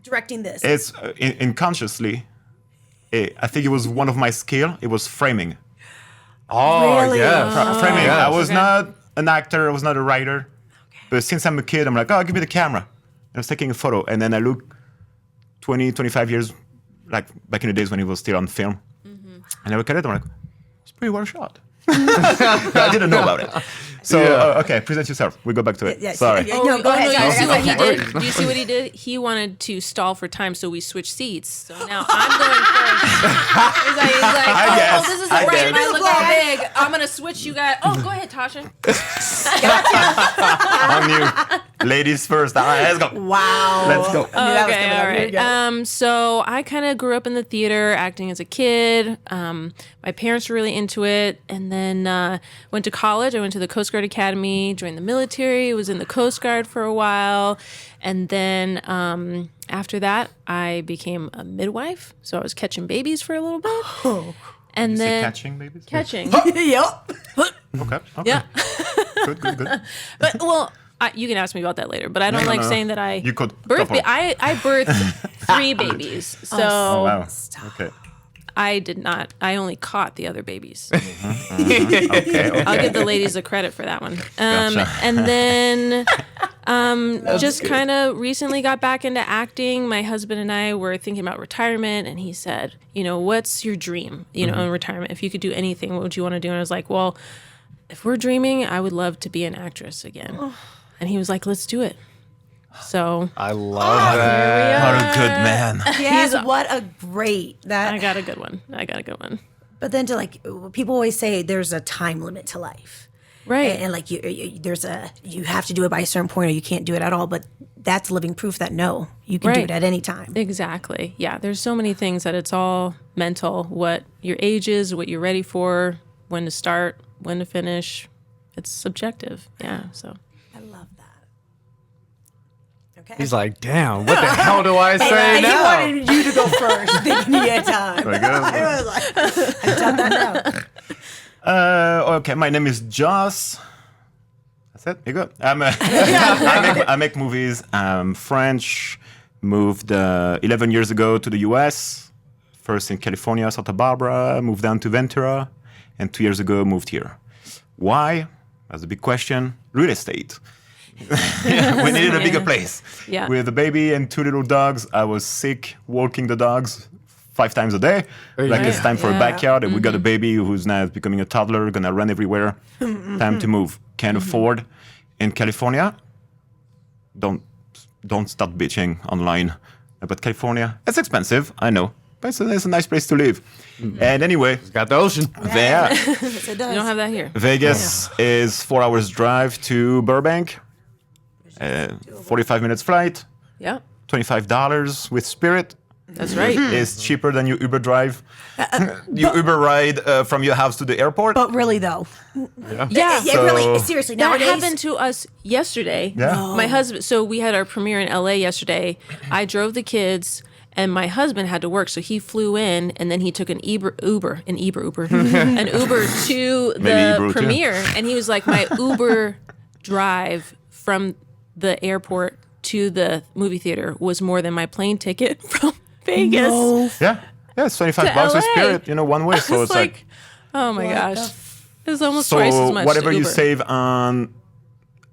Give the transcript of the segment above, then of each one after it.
directing this? It's unconsciously. I think it was one of my skill. It was framing. Oh, Really? yes. Framing. yes. I was not an actor. I was not a writer. But since I'm a kid, I'm like, oh, give me the camera. And I was taking a photo. And then I look 20, 25 years, like back in the days when it was still on film. And I look at it, I'm like, it's pretty well shot. I didn't know about it. So, okay, present yourself. We go back to it. Yes. Sorry. Yeah, no, go ahead. Do you see what he Sorry. did? Do you see what he did? He wanted to stall for time, so we switched seats. So now I'm going first. He's like, guess. this is I right. guess. I look all big. I'm gonna switch you guys. Oh, go ahead, Tasha. On you. Ladies first. All right, let's go. Wow. Let's go. Okay, all right. So I kind of grew up in the theater, acting as a kid. My parents were really into it, and then went to college. I went to the Coast Guard Academy, joined the military, was in the Coast Guard for a while, and then after that, I became a midwife. So I was catching babies for a little bit, and Say then catching babies? catching. Yep. Okay. Yeah, Good. but well. You can ask me about that later, but I don't like saying that I You could birth. couple. I birthed 3 babies, so Oh, wow. Okay. I did not. I only caught the other babies. Okay. I'll give the ladies the credit for that one. Gotcha. And then just kind of recently got back into acting. My husband and I were thinking about retirement, and he said, what's your dream, in retirement? If you could do anything, what would you want to do? And I was like, well, if we're dreaming, I would love to be an actress again. And he was like, let's do it. So I love that. What a good man. Yes, what a great I got a good one. But then to people always say there's a time limit to life, Right. And you have to do it by a certain point or you can't do it at all. But that's living proof that no, you can do Right. it at any time. Exactly. Yeah. There's so many things that it's all mental. What your age is, what you're ready for, when to start, when to finish. It's subjective. Yeah. So. I love that. Okay. He's like, damn, what the hell do I say He now? wanted you to go first, thinking he had time. Very good. I was like, I've done that now. Okay, my name is Joss. That's it. You go. I make movies. I'm French. Moved 11 years ago to the U.S. First in California, Santa Barbara. Moved down to Ventura, and 2 years ago moved here. Why? That's a big question. Real estate. We needed a bigger place. Yeah. With a baby and 2 little dogs, I was sick walking the dogs 5 times a day. Like it's time for a backyard, and we got a baby who's now becoming a toddler, gonna run everywhere. Time to move. Can't afford. In California, don't start bitching online about California. It's expensive, I know, but it's a nice place to live. And anyway, Got the ocean. there. Yes, it does. You don't have that here. Vegas is 4 hours drive to Burbank. 45 minutes flight. Yeah. $25 with Spirit. That's right. Is cheaper than your Uber drive. You Uber ride from your house to the airport. But really, though. Yeah. Really, seriously, That nowadays. happened to us yesterday. Yeah. No. My husband, so we had our premiere in LA yesterday. I drove the kids and my husband had to work. So he flew in and then he took an Uber to the Ebro, too. premiere. And he was like, my Uber drive from the airport to the movie theater was more than my plane ticket from Vegas. No. Yeah, it's $25 with LA. Spirit, one way. So I was it's like oh my gosh. It was almost so twice as much. whatever to you Uber. save on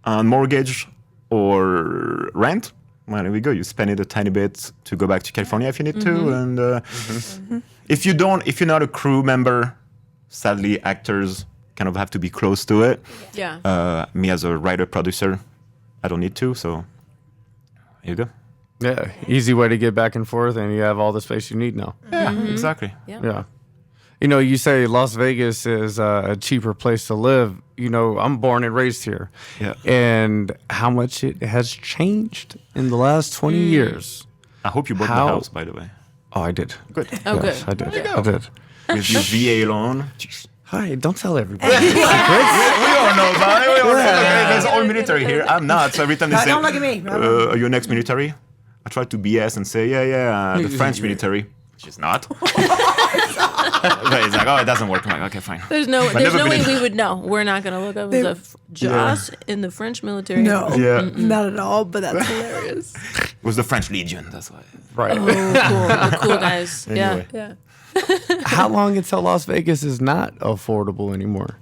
mortgage or rent, well, there we go. You spend it a tiny bit to go back to California if you need to, and if you're not a crew member, sadly, actors kind of have to be close to it. Yeah. Me as a writer producer, I don't need to. So here you go. Yeah, easy way to get back and forth, and you have all the space you need now. Yeah, exactly. Yeah. You say Las Vegas is a cheaper place to live. I'm born and raised here. Yeah. And how much it has changed in the last 20 years. I hope you bought the How- house, by the way. Oh, I did. Good. Oh, Yes, good. I did. you go. I did. With your VA loan. Hi, don't tell everybody. We all know about it. We all know. There's all military here. I'm not. So every time they say, Don't look at me. Are you next military? I try to BS and say, the French military. Which is not. But it's like, oh, it doesn't work. I'm like, okay, fine. There's no never way been in- we would know. We're not going to look up Joss in the French military. No, Yeah. not at all. But that's hilarious. It was the French Legion. That's why. Right. Oh, cool. The cool guys. Anyway. Yeah. How long until Las Vegas is not affordable anymore?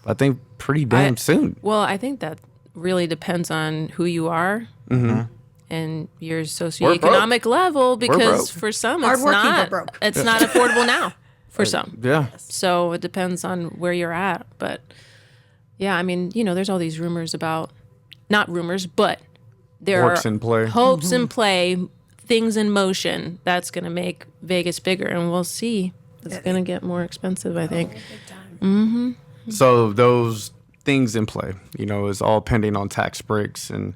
I think pretty damn soon. Well, I think that really depends on who you are and your socioeconomic level, because for some it's Hardworking, but not. broke. It's not affordable now for some. Yeah. So it depends on where you're at. But yeah, I mean, there's all these rumors about, not rumors, but there Works are in play. hopes in play, things in motion that's going to make Vegas bigger, and we'll see. It's going to get more expensive, I think. So those things in play, is all pending on tax breaks. And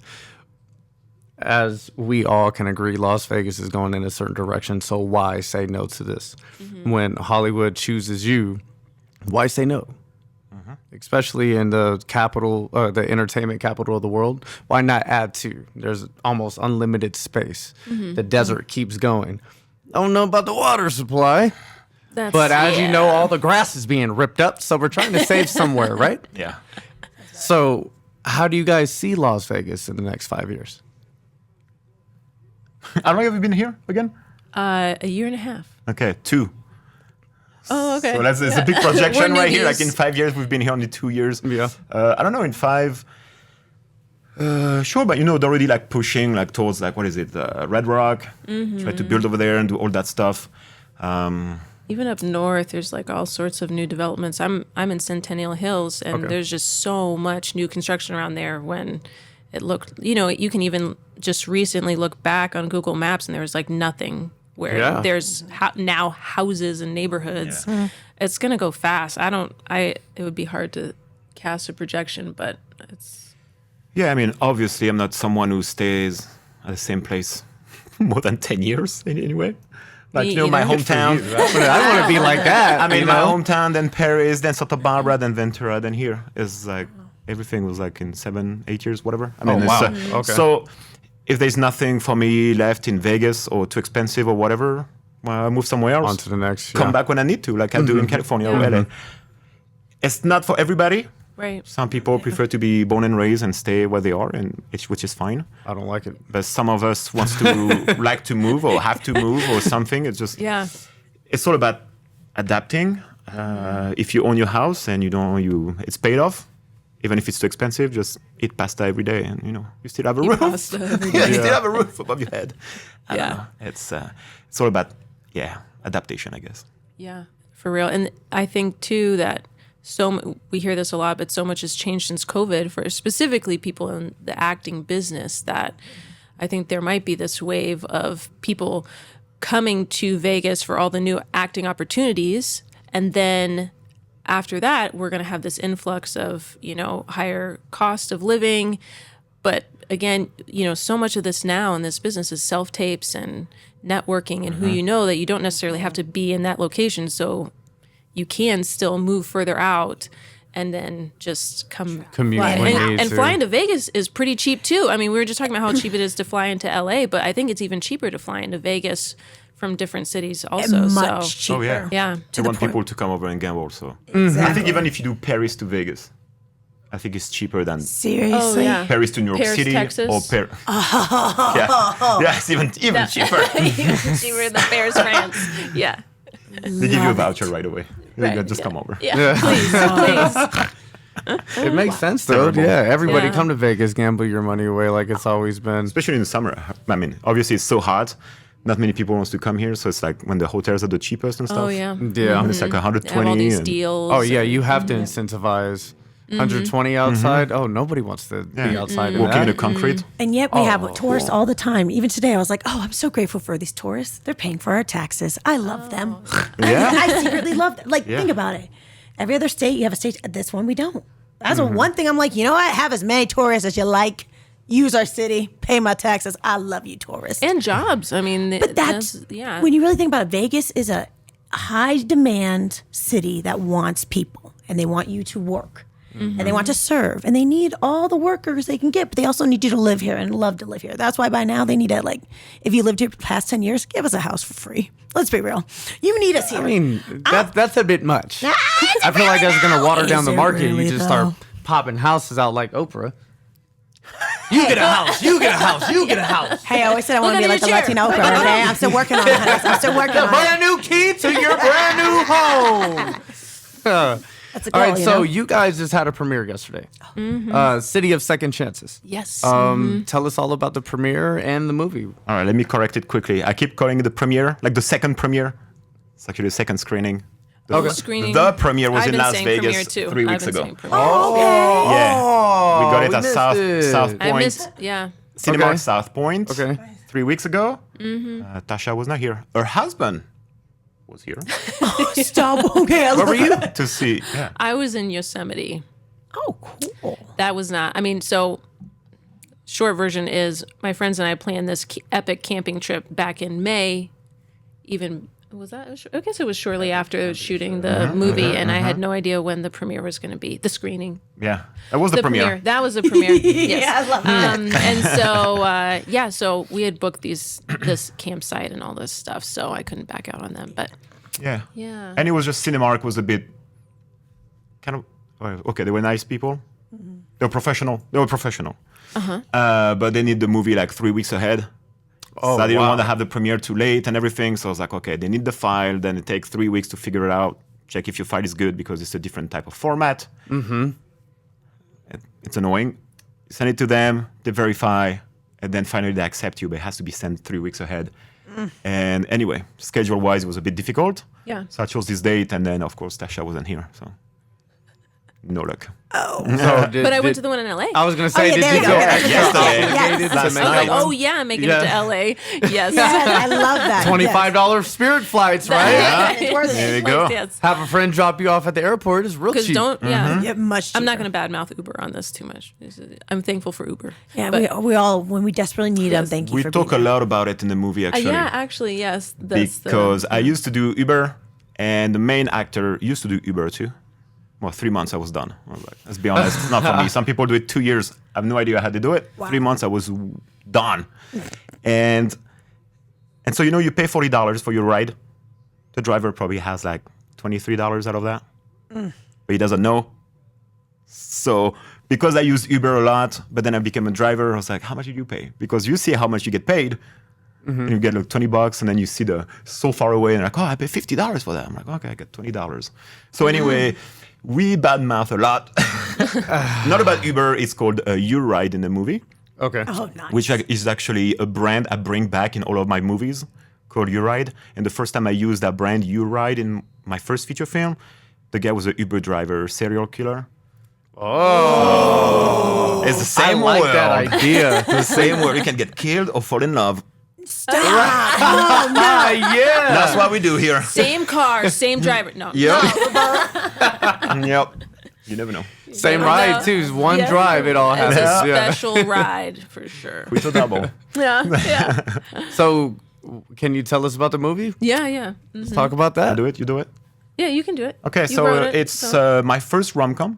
as we all can agree, Las Vegas is going in a certain direction. So why say no to this? When Hollywood chooses you, why say no? Especially in the capital, the entertainment capital of the world. Why not add to? There's almost unlimited space. The desert keeps going. I don't know about the water supply. But as you know, all the grass is being ripped up, so we're trying to save somewhere, right? Yeah. So how do you guys see Las Vegas in the next 5 years? How long have you been here again? A year and a half. Okay, 2. Oh, okay. So it's a big projection We're right here. Like newbies. in 5 years, we've been here only 2 years. Yeah. I don't know, in 5, sure, but they're already like pushing like towards like, what is it, Red Rock, try to build over there and do all that stuff. Even up north, there's like all sorts of new developments. I'm in Centennial Hills, and there's just so much new construction around there. When it looked, you can even just recently look back on Google Maps, and there was like nothing. Where there's now houses and neighborhoods. Yeah. It's gonna go fast. It would be hard to cast a projection, but it's. Yeah, I mean, obviously, I'm not someone who stays at the same place more than 10 years anyway. Like, Me my either. hometown. I want to be like that. I mean, my hometown, then Paris, then Santa Barbara, then Ventura, then here. Is like, everything was like in 7, 8 years, whatever. I mean, wow. it's, So if there's nothing for me left in Vegas or too expensive or whatever, well, I move somewhere else. On to the next. Come back when I need to, like I do in California or LA. It's not for everybody. Right. Some people prefer to be born and raised and stay where they are, which is fine. I don't like it. But some of us wants to like to move or have to move or something. It's just it's all about adapting. If you own your house and it's paid off, even if it's too expensive, just eat pasta every day, and you still have a roof. Pasta every Yeah, you day. still have a roof above your head. I don't Yeah. know. It's all about adaptation, I guess. Yeah, for real. And I think too that we hear this a lot, but so much has changed since COVID for specifically people in the acting business, that I think there might be this wave of people coming to Vegas for all the new acting opportunities. And then after that, we're going to have this influx of, higher cost of living. But again, so much of this now in this business is self-tapes and networking and who that you don't necessarily have to be in that location. So you can still move further out and then just Commute fly. when And, need and to. flying to Vegas is pretty cheap too. I mean, we were just talking about how cheap it is to fly into LA, but I think it's even cheaper to fly into Vegas from different cities also. Much So cheaper. yeah. yeah. I want people to come over and gamble. So Exactly. I think even if you do Paris to Vegas, I think it's cheaper than Seriously. Oh, yeah. Paris to New York Paris, City Texas. or Paris. Yeah, it's even cheaper. Even cheaper than Paris, France. Yeah. They give you a voucher right away. Right, Just come over. Yeah. Please. It makes sense though. Terrible. Yeah, everybody Yeah. come to Vegas, gamble your money away like it's always been. Especially in the summer. I mean, obviously it's so hot. Not many people wants to come here, so it's like when the hotels are the cheapest and stuff. Oh, yeah. Yeah. And it's like They have 120. all these and- deals. Oh yeah, you have to incentivize. 120 outside. Oh, nobody wants to be outside. Walking in the that. concrete. And yet we have tourists all the time. Even today, I was like, oh, I'm so grateful for these tourists. They're paying for our taxes. I love them. Yeah. I secretly love them. Like, think about it. Every other state, you have a state. This one, we don't. That's one thing I'm like, you know what? Have as many tourists as you like. Use our city. Pay my taxes. I love you, tourists. And jobs. I mean, But that's, when you really think about it, Vegas is a high demand city that wants people and they want you to work. and they want to serve, and they need all the workers they can get, but they also need you to live here and love to live here. That's why by now they need to, like, if you lived here for the past 10 years, give us a house for free. Let's be real. You need us here. I mean, that's a bit much. I feel like that's going to water down the market. Really, You just though? start popping houses out like Oprah. You get a house. You get a house. You get a house. Hey, I always said I want to be Look like at the your Latino girl, okay? I'm still working on it, honey. I'm still working on it. Brand new key to your brand new home. That's a All goal, right, you so know? you guys just had a premiere yesterday. City of Second Chances. Yes. Tell us all about the premiere and the movie. All right, let me correct it quickly. I keep calling it the premiere, like the second premiere. It's actually the second screening. The, Screening. the premiere was I've in been Las saying Vegas premiere too. 3 I've weeks been ago. saying premiere. Okay. Yeah, we got it we at missed it. South I Point. miss. Yeah. Cinemark Okay. South Point. Okay. 3 weeks ago. Tasha was not here. Her husband was here Stop. Okay. Where were you? to see. Yeah. I was in Yosemite. Oh, cool. That was not. I mean, so short version is my friends and I planned this epic camping trip back in May. Even was that? I guess it was shortly after shooting the movie, and I had no idea when the premiere was going to be. The screening. Yeah, that was the premiere. That was the premiere. Yes. Yeah, I love that. And so so we had booked this campsite and all this stuff, so I couldn't back out on them. But Yeah. yeah, And it was just Cinemark was a bit kind of okay. They were nice people. They were professional. But they need the movie like 3 weeks ahead. Oh, So I didn't wow. want to have the premiere too late and everything. So I was like, okay, they need the file. Then it takes 3 weeks to figure it out. Check if your file is good because it's a different type of format. It's annoying. You send it to them, they verify, and then finally they accept you. But it has to be sent 3 weeks ahead. And anyway, schedule-wise, it was a bit difficult. yeah. So I chose this date, and then of course Tasha wasn't here. So no luck. So But I went to the one in LA. I was going to say, yeah, did there you you go go. extra Yesterday. obligated to Last make I was night. that like, one? oh yeah, I'm making Yeah. it to LA. Yes. Yes, I love that. $25 Spirit flights, right? Yes. It's worth it. There you go. Yes. Have a friend drop you off at the airport is real Because cheap. don't, yeah. Yeah, much I'm not cheaper. going to badmouth Uber on this too much. I'm thankful for Uber. Yeah, But- we all, when we desperately need them, thank you We for talk a being lot about it in the movie, actually. yeah, actually, yes. That's Because I used to do Uber, and the main actor used to do Uber too. Well, 3 months I was done. I was like, let's be honest, it's not for me. Some people do it 2 years. I have no idea how to do it. Wow. 3 months I was done. And so you pay $40 for your ride. The driver probably has like $23 out of that. But he doesn't know. So because I use Uber a lot, but then I became a driver, I was like, how much did you pay? Because you see how much you get paid. And you get like $20, and then you see the so far away, and like, oh, I pay $50 for that. I'm like, okay, I got $20. So anyway, we badmouth a lot. Not about Uber. It's called U-Ride in the movie, Okay. Oh, nice. which is actually a brand I bring back in all of my movies called U-Ride. And the first time I used that brand U-Ride in my first feature film, the guy was a Uber driver, serial killer. Oh, it's the same I like world. that idea. The same word. You can get killed or fall in love. Stop. Oh, no. Yeah. That's what we do here. Same car, same driver. No. Yep. Yep. You never know. Same never ride, know. too. It's one Yeah. drive, it all It's happens. a Yeah. special ride for sure. We double. Yeah, yeah, So, can you tell us about the movie? yeah, yeah. Let's talk about that. I do it. You do it. Yeah, you can do it. Okay, You so wrote it, it's so- my first rom-com.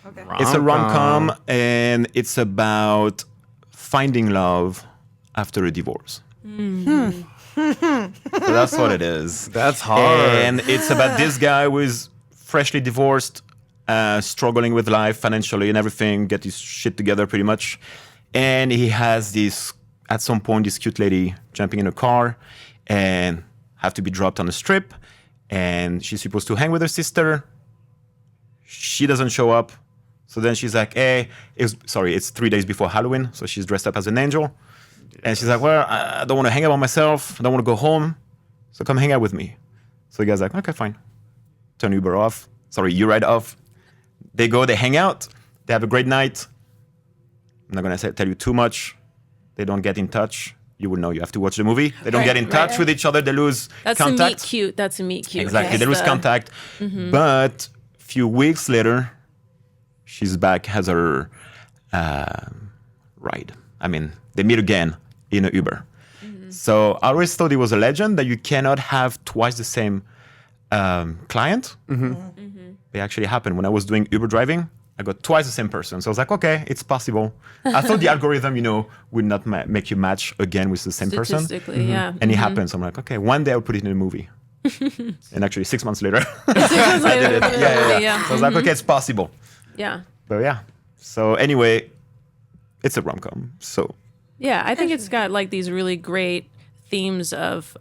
Okay. It's a rom-com, and it's about finding love after a divorce. So that's what it is. That's hard. And it's about this guy who is freshly divorced, struggling with life financially and everything, get his shit together pretty much. And he has this, at some point, this cute lady jumping in a car and have to be dropped on a strip. And she's supposed to hang with her sister. She doesn't show up. So then she's like, hey, it's 3 days before Halloween. So she's dressed up as an angel. And she's like, well, I don't want to hang out by myself. I don't want to go home. So come hang out with me. So the guy's like, okay, fine. Turn Uber off. U-Ride off. They go, they hang out. They have a great night. I'm not going to tell you too much. They don't get in touch. You will know. You have to watch the movie. They don't Right, get in touch right. with each other. They lose That's a meet contact. cute. That's a meet cute. Exactly. That's They lose the- contact. But a few weeks later, she's back, has her ride. I mean, they meet again in an Uber. So I always thought it was a legend that you cannot have twice the same client. It actually happened. When I was doing Uber driving, I got twice the same person. So I was like, okay, it's possible. I thought the algorithm, would not make you match again with the same person. Statistically, yeah. And it happens. I'm like, okay, one day I'll put it in a movie. And actually 6 months later, I did it. Yeah. So I was like, okay, it's possible. Yeah. But yeah. So anyway, it's a rom-com. So yeah, I think it's got like these really great themes of,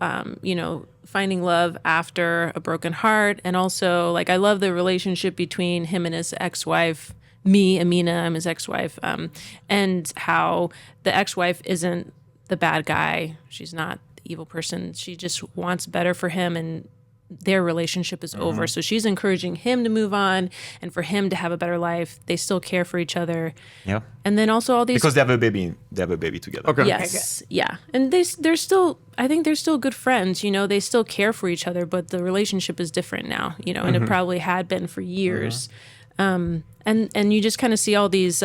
finding love after a broken heart. And also, like, I love the relationship between him and his ex-wife, Amina, I'm his ex-wife, and how the ex-wife isn't the bad guy. She's not the evil person. She just wants better for him, and their relationship is over. So she's encouraging him to move on and for him to have a better life. They still care for each other. yeah. And then also all these... Because they have a baby. They have a baby together. Okay. Yes, yeah. And they're still, I think they're still good friends, they still care for each other, but the relationship is different now, and it probably had been for years. And you just kind of see all these,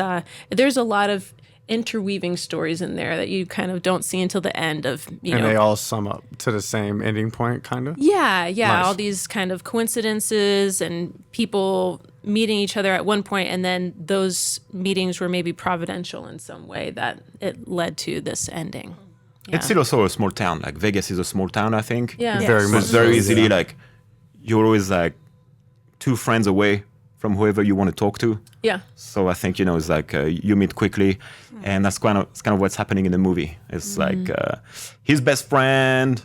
there's a lot of interweaving stories in there that you kind of don't see until the end of, And they all sum up to the same ending point, kind of? Yeah, Nice. all these kind of coincidences and people meeting each other at one point, and then those meetings were maybe providential in some way that it led to this ending. Yeah. It's still also a small town. Like Vegas is a small town, I think. Yeah. Yes. Very So much. it's very so, easily yeah. like you're always like 2 friends away from whoever you want to talk to. Yeah. So I think it's like you meet quickly, and that's kind of what's happening in the movie. It's like his best friend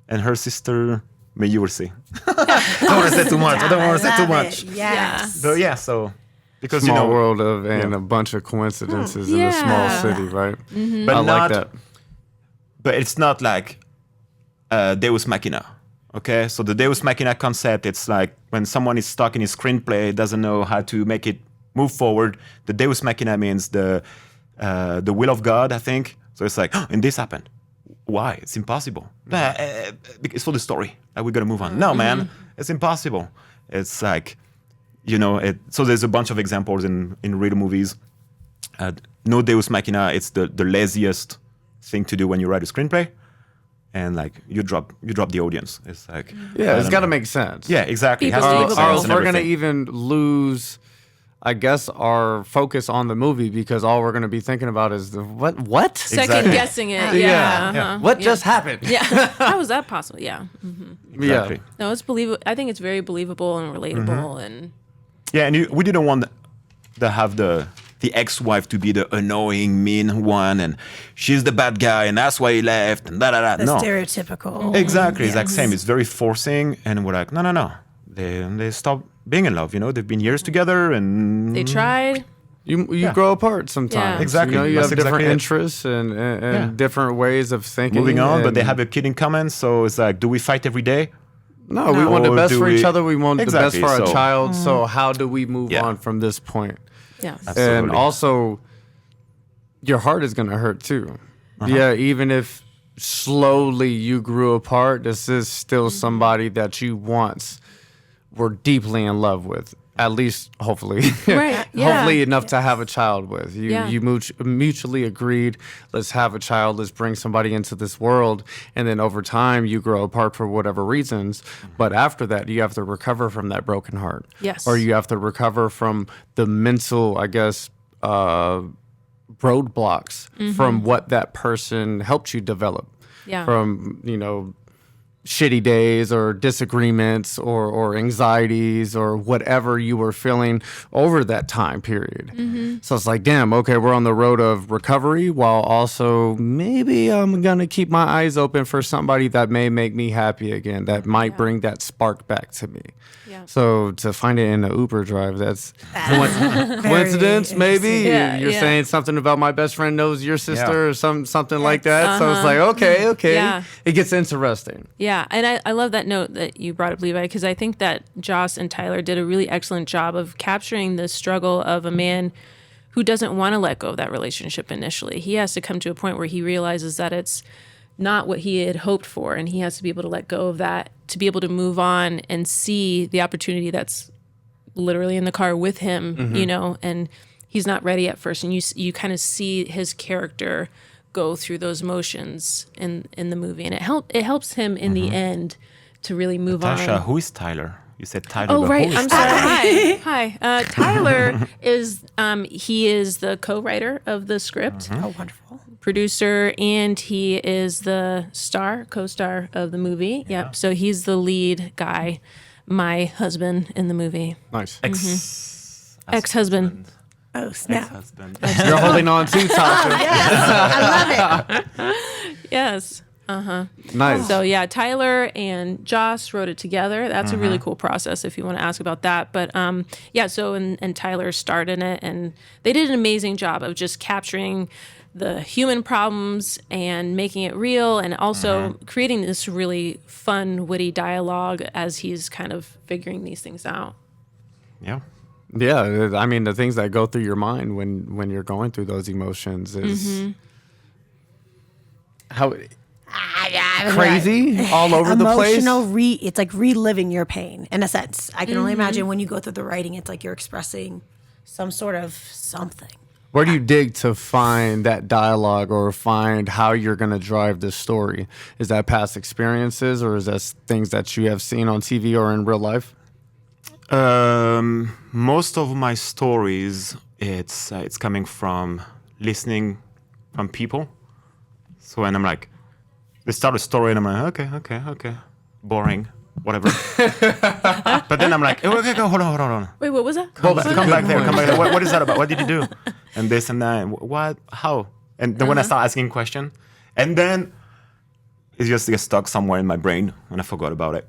and her sister. I mean, you will see. I don't want to say too much. I don't want to say too much. Yes. But yeah, so because Small world of and Yeah. a bunch of coincidences in a small Yeah. city, right? but I not, like that. But it's not like Deus Machina. Okay, so the Deus Machina concept, it's like when someone is stuck in his screenplay, doesn't know how to make it move forward. The Deus Machina means the will of God, I think. So it's like, and this happened. Why? It's impossible. It's for the story. Like, we got to move on. No, man, it's impossible. It's like, so there's a bunch of examples in real movies. No Deus Machina, it's the laziest thing to do when you write a screenplay. And like you drop the audience. It's like Yeah, it's got to make sense. Yeah, exactly. It has to People make believe sense Or it. else and we're going to everything. even lose, I guess, our focus on the movie because all we're going to be thinking about is the what? Second Exactly. guessing it. Yeah. Yeah. What just happened? Yeah. How is that possible? Yeah. Exactly. No, it's believable. I think it's very believable and relatable. And Yeah, and we didn't want to have the ex-wife to be the annoying, mean one, and she's the bad guy, and that's why he left, and da. The No, stereotypical. exactly. It's like Yes. same. It's very forcing, and we're like, no. They stop being in love. They've been years together, and they tried. You Yeah. grow apart sometimes. Yeah. Exactly. You That's have different exactly it. interests and Yeah. different ways of thinking. moving on. But they and- have a kid in common, so it's like, do we fight every day? No, we want the Or best do for each we- other. We want the best Exactly, for our so- child. So how do we move Yeah. on from this point? Yeah. And Absolutely. also, your heart is going to hurt too. Uh-huh. Yeah, even if slowly you grew apart, this is still somebody that you once were deeply in love with. At least, hopefully, Right, yeah. hopefully enough to have a child with. Yeah. You mutually agreed. Let's have a child. Let's bring somebody into this world, and then over time you grow apart for whatever reasons. But after that, you have to recover from that broken heart. Yes. Or you have to recover from the mental, I guess, roadblocks from what that person helped you develop. Yeah. From, shitty days or disagreements or anxieties or whatever you were feeling over that time period. So it's like, damn, okay, we're on the road of recovery while also maybe I'm going to keep my eyes open for somebody that may make me happy again, that might bring that spark back to me. Yeah. So to find it in the Uber drive, that's coincidence, maybe? Yeah, You're yeah. saying something about my best friend knows your sister or something like that. So it's like, okay. Yeah. It gets interesting. Yeah, and I love that note that you brought up, Levi, because I think that Joss and Tyler did a really excellent job of capturing the struggle of a man who doesn't want to let go of that relationship initially. He has to come to a point where he realizes that it's not what he had hoped for, and he has to be able to let go of that to be able to move on and see the opportunity that's literally in the car with him, and he's not ready at first. And you kind of see his character go through those motions in the movie, and it helps him in the end to really move Tasha, on. who is Tyler? You said Tyler. Oh, but right. who is I'm sorry. Hi. Tyler is he is the co-writer of the script, Oh, wonderful. producer, and he is the co-star of the movie. Yep. So he's the lead guy, my husband in the movie. Nice. Ex-husband. Oh, snap. Husband. You're holding on too, Tasha. I love it. Yes. Nice. So yeah, Tyler and Joss wrote it together. That's a really cool process if you want to ask about that. But yeah, so and Tyler starred in it, and they did an amazing job of just capturing the human problems and making it real, and also creating this really fun, witty dialogue as he's kind of figuring these things out. Yeah. Yeah, I mean, the things that go through your mind when you're going through those emotions is how crazy all over the place. Emotional, it's like reliving your pain in a sense. I can only imagine when you go through the writing, it's like you're expressing some sort of something. Where do you dig to find that dialogue or find how you're going to drive this story? Is that past experiences, or is that things that you have seen on TV or in real life? Most of my stories, it's coming from listening from people. So when I'm like, they start a story and I'm like, okay, boring, whatever. But then I'm like, oh, okay, go, hold on. Wait, what was that? Come back there. What is that about? What did you do? And this and that. What? How? And then when I start asking questions, and then it just gets stuck somewhere in my brain and I forgot about it.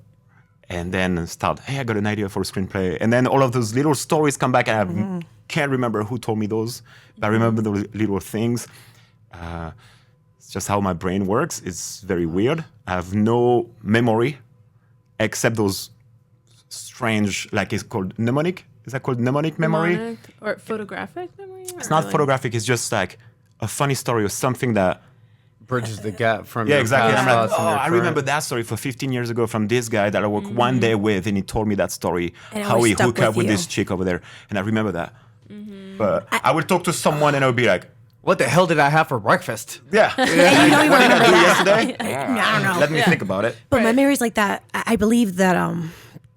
And then start, hey, I got an idea for a screenplay. And then all of those little stories come back, and I can't remember who told me those, but I remember those little things. It's just how my brain works. It's very weird. I have no memory except those strange, like it's called mnemonic. Is that called mnemonic memory? Mnemonic or photographic memory? It's not photographic. It's just like a funny story or something that Bridges the gap from yeah, your exactly. past And I'm like, thoughts and your I current. remember that story for 15 years ago from this guy that I worked one day with, and he told me that story, And it how always he stuck hooked up with with you. this chick over there, and I remember that. But I would talk to someone and I would be like, What the hell did I have for breakfast? yeah, And you don't even what did I remember do that. yesterday? I don't know. Let me think about it. But memories like that, I believe that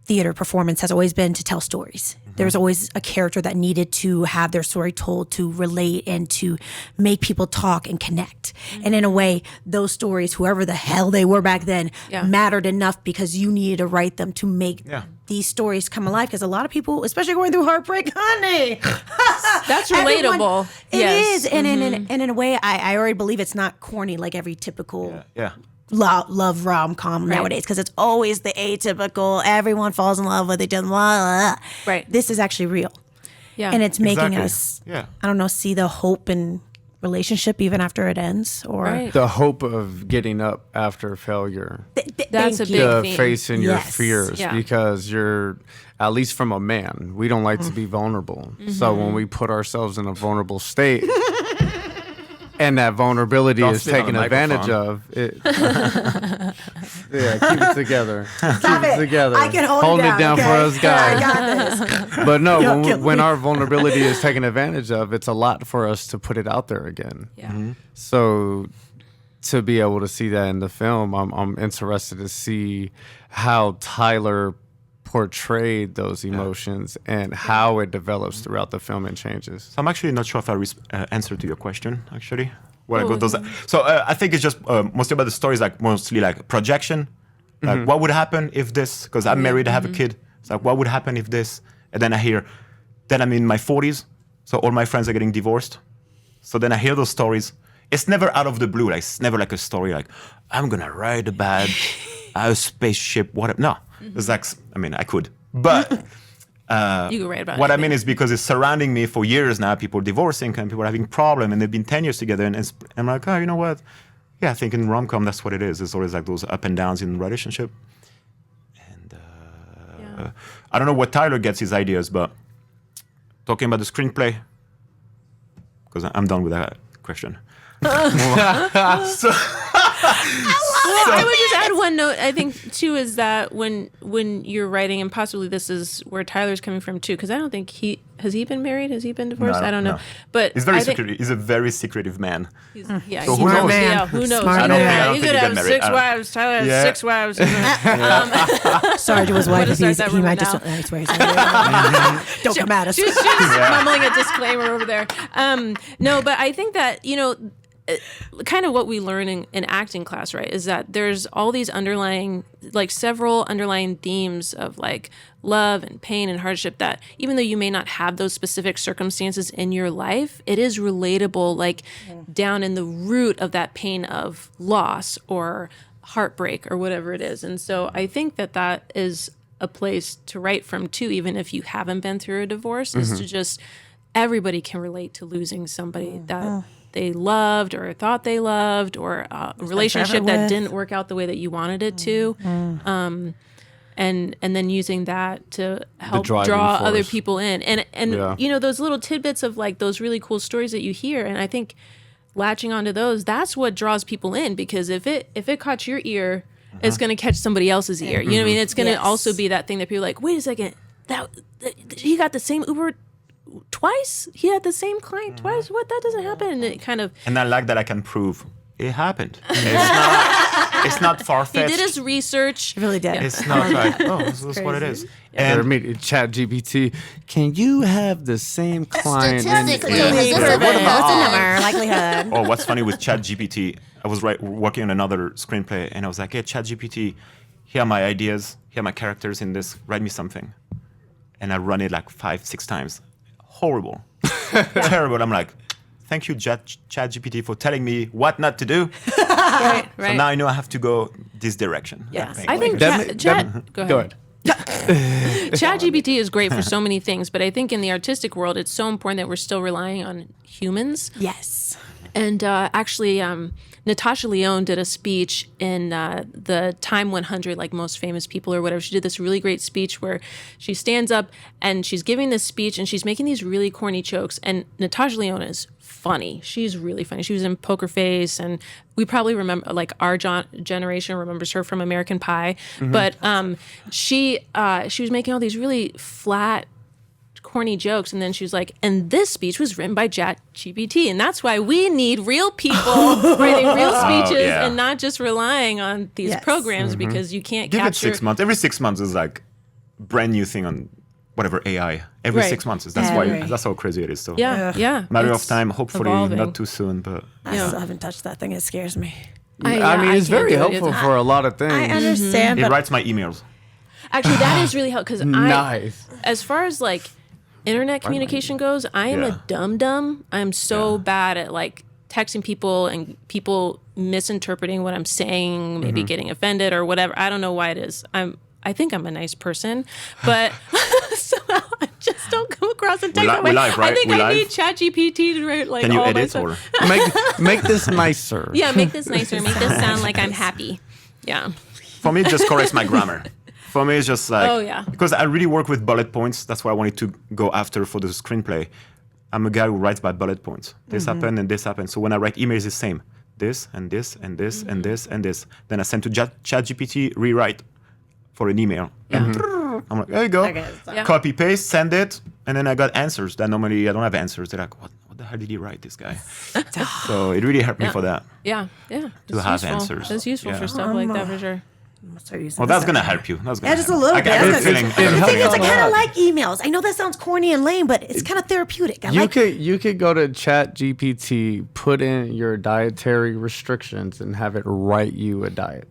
theater performance has always been to tell stories. There was always a character that needed to have their story told to relate and to make people talk and connect. And in a way, those stories, whoever the hell they were back then, mattered enough because you needed to write them to make these stories come alive. Because a lot of people, especially going through heartbreak, honey, That's relatable. It Yes. is. And in a way, I already believe it's not corny like every typical Yeah. love rom-com nowadays, because it's always the atypical, everyone falls in love with each other, blah, blah, blah. Right. This is actually real. Yeah. And it's making Exactly. us, Yeah. I don't know, see the hope in relationship even after it ends, or Right. The hope of getting up after failure. That's a Thank you. big The theme. facing your Yes. fears, Yeah. because you're, at least from a man, we don't like to be vulnerable. So when we put ourselves in a vulnerable state and that vulnerability Don't is spit on taken the advantage microphone. of, yeah, keep it together. Stop Keep it together. I can hold it down okay? for us guys. I got this. But no, Don't kill when me. our vulnerability is taken advantage of, it's a lot for us to put it out there again. Yeah. So to be able to see that in the film, I'm interested to see how Tyler portrayed those emotions and how it develops throughout the film and changes. So I'm actually not sure if I answered to your question, actually. What I got those. So I think it's just mostly about the stories, like mostly like projection. Like what would happen if this, because I'm married, I have a kid. It's like, what would happen if this? And then I hear, then I'm in my 40s. So all my friends are getting divorced. So then I hear those stories. It's never out of the blue. Like, it's never like a story like, I'm going to ride a spaceship, whatever. No. It's like, I mean, I could. But You can write about what I anything. mean is because it's surrounding me for years now. People divorcing and people having problems, and they've been 10 years together. And I'm like, oh, you know what? Yeah, I think in rom-com, that's what it is. It's always like those up and downs in relationship. And I don't know what Tyler gets his ideas, but talking about the screenplay, because I'm done with that question. I would just ask add one note, I think, too, is that when you're writing, and possibly this is where Tyler's coming from, too, because I don't think has he been married? Has he been divorced? I don't know. But he's very secretive. He's a very secretive man. Yeah, so who knows? Yeah, who knows? Smart I don't man. think He could he got have married. 6 wives. Tyler has 6 wives. Sorry to his wife if he might just. now. I swear he's don't come at us. She's mumbling a disclaimer over there. No, but I think that, kind of what we learn in acting class, right, is that there's all these several underlying themes of like love and pain and hardship that even though you may not have those specific circumstances in your life, it is relatable, like down in the root of that pain of loss or heartbreak or whatever it is. And so I think that is a place to write from too, even if you haven't been through a divorce, is to just, everybody can relate to losing somebody that they loved or thought they loved, or a relationship that didn't work out the way that you wanted it to. And then using that to help draw other people in. And those little tidbits of like those really cool stories that you hear. And I think latching onto those, that's what draws people in, because if it caught your ear, it's going to catch somebody else's ear. You know what I mean? It's going to also be that thing that people are like, wait a second, that he got the same Uber twice? He had the same client twice? What? That doesn't happen. And it kind of... And I like that I can prove it happened. It's not far-fetched. He did his research. He really did. Yeah. It's not like, this is what it is. And Chat GPT, can you have the same client? Statistically, what's the number? Likelihood. Oh, what's funny with Chat GPT, I was working on another screenplay, and I was like, hey, Chat GPT, here are my ideas, here are my characters in this, write me something. And I run it like 5-6 times. Horrible. Terrible. I'm like, thank you, Chat GPT, for telling me what not to do. Right. So now I know I have to go this direction. Yeah. I think Chat... Go ahead. ChatGPT is great for so many things, but I think in the artistic world, it's so important that we're still relying on humans. Yes. And actually, Natasha Lyonne did a speech in the Time 100, like most famous people or whatever. She did this really great speech where she stands up and she's giving this speech and she's making these really corny jokes. And Natasha Lyonne is funny. She's really funny. She was in Poker Face, and we probably remember, like our generation remembers her from American Pie. Mm-hmm. But she was making all these really flat, corny jokes, and then she was like, and this speech was written by ChatGPT, and that's why we need real people writing real speeches and not just relying on these programs, because you can't Give capture... it 6 months. Every 6 months is like brand new thing on whatever AI. Every 6 months. That's how crazy it is. So yeah. Matter of time, hopefully evolving. not too soon, but I still haven't touched that thing. It scares me. I mean, it's very helpful for a lot of things. I understand, it but writes my emails. Actually, that is really helpful, because Nice. as far as like internet communication goes, I am a dum-dum. I'm so bad at like texting people and people misinterpreting what I'm saying, maybe getting offended or whatever. I don't know why it is. I think I'm a nice person, but somehow I just don't come across a text that way. Live, right? I think I need ChatGPT to write like Can you all edit my or stuff. make this nicer. Yeah, make this nicer. Make this sound like I'm happy. Yeah. For me, it just corrects my grammar. For me, it's just like, because I really work with bullet points. That's what I wanted to go after for the screenplay. I'm a guy who writes by bullet points. This happened and this happened. So when I write emails, it's the same. This and this and this and this and this. Then I send to ChatGPT, rewrite for an email. I'm like, there you go. Copy, paste, send it. And then I got answers that normally I don't have answers. They're like, what the hell did he write, this guy? So it really helped me for that. Yeah. To have answers. It's useful for stuff like that, for sure. Well, that's going to help you. That's gonna just a little bit. I got a feeling. The thing is, I kind of like emails. I know that sounds corny and lame, but it's kind of therapeutic. You could go to ChatGPT, put in your dietary restrictions, and have it write you a diet.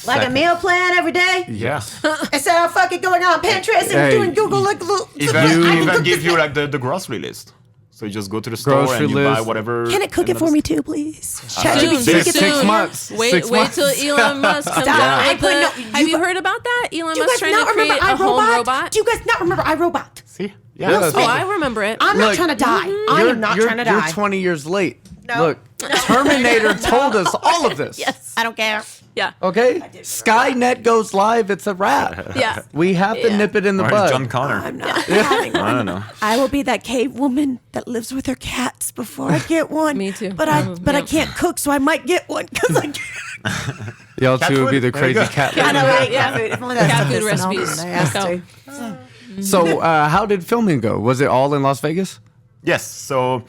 Like a meal plan every day? Yes. Instead of fucking going on Pinterest and doing Google Even give you like the grocery list. So you just go to the store and you buy whatever. Can it cook it for me too, please? Soon. 6 months. Wait till Elon Musk comes out. Have you heard about that? Elon Musk trying to create a home robot? Do you guys not remember iRobot? See? Yes. Oh, I remember it. I'm not trying to die. I am not trying to die. You're 20 years late. No. Look, Terminator told us all of this. Yes. I don't care. Yeah. Okay? Skynet goes live. It's a wrap. Yeah. We have to nip it in the bud. John Connor. I'm not having I don't know. I will be that cave woman that lives with her cats before I get one. Me too. But I can't cook, so I might get one because I can't. Y'all Cat two would be food? the There you crazy go. cat. I know, right? Yeah, food. If only that Cat stuff food was smelled recipes. when I asked Go. to. So, how did filming go? Was it all in Las Vegas? Yes. So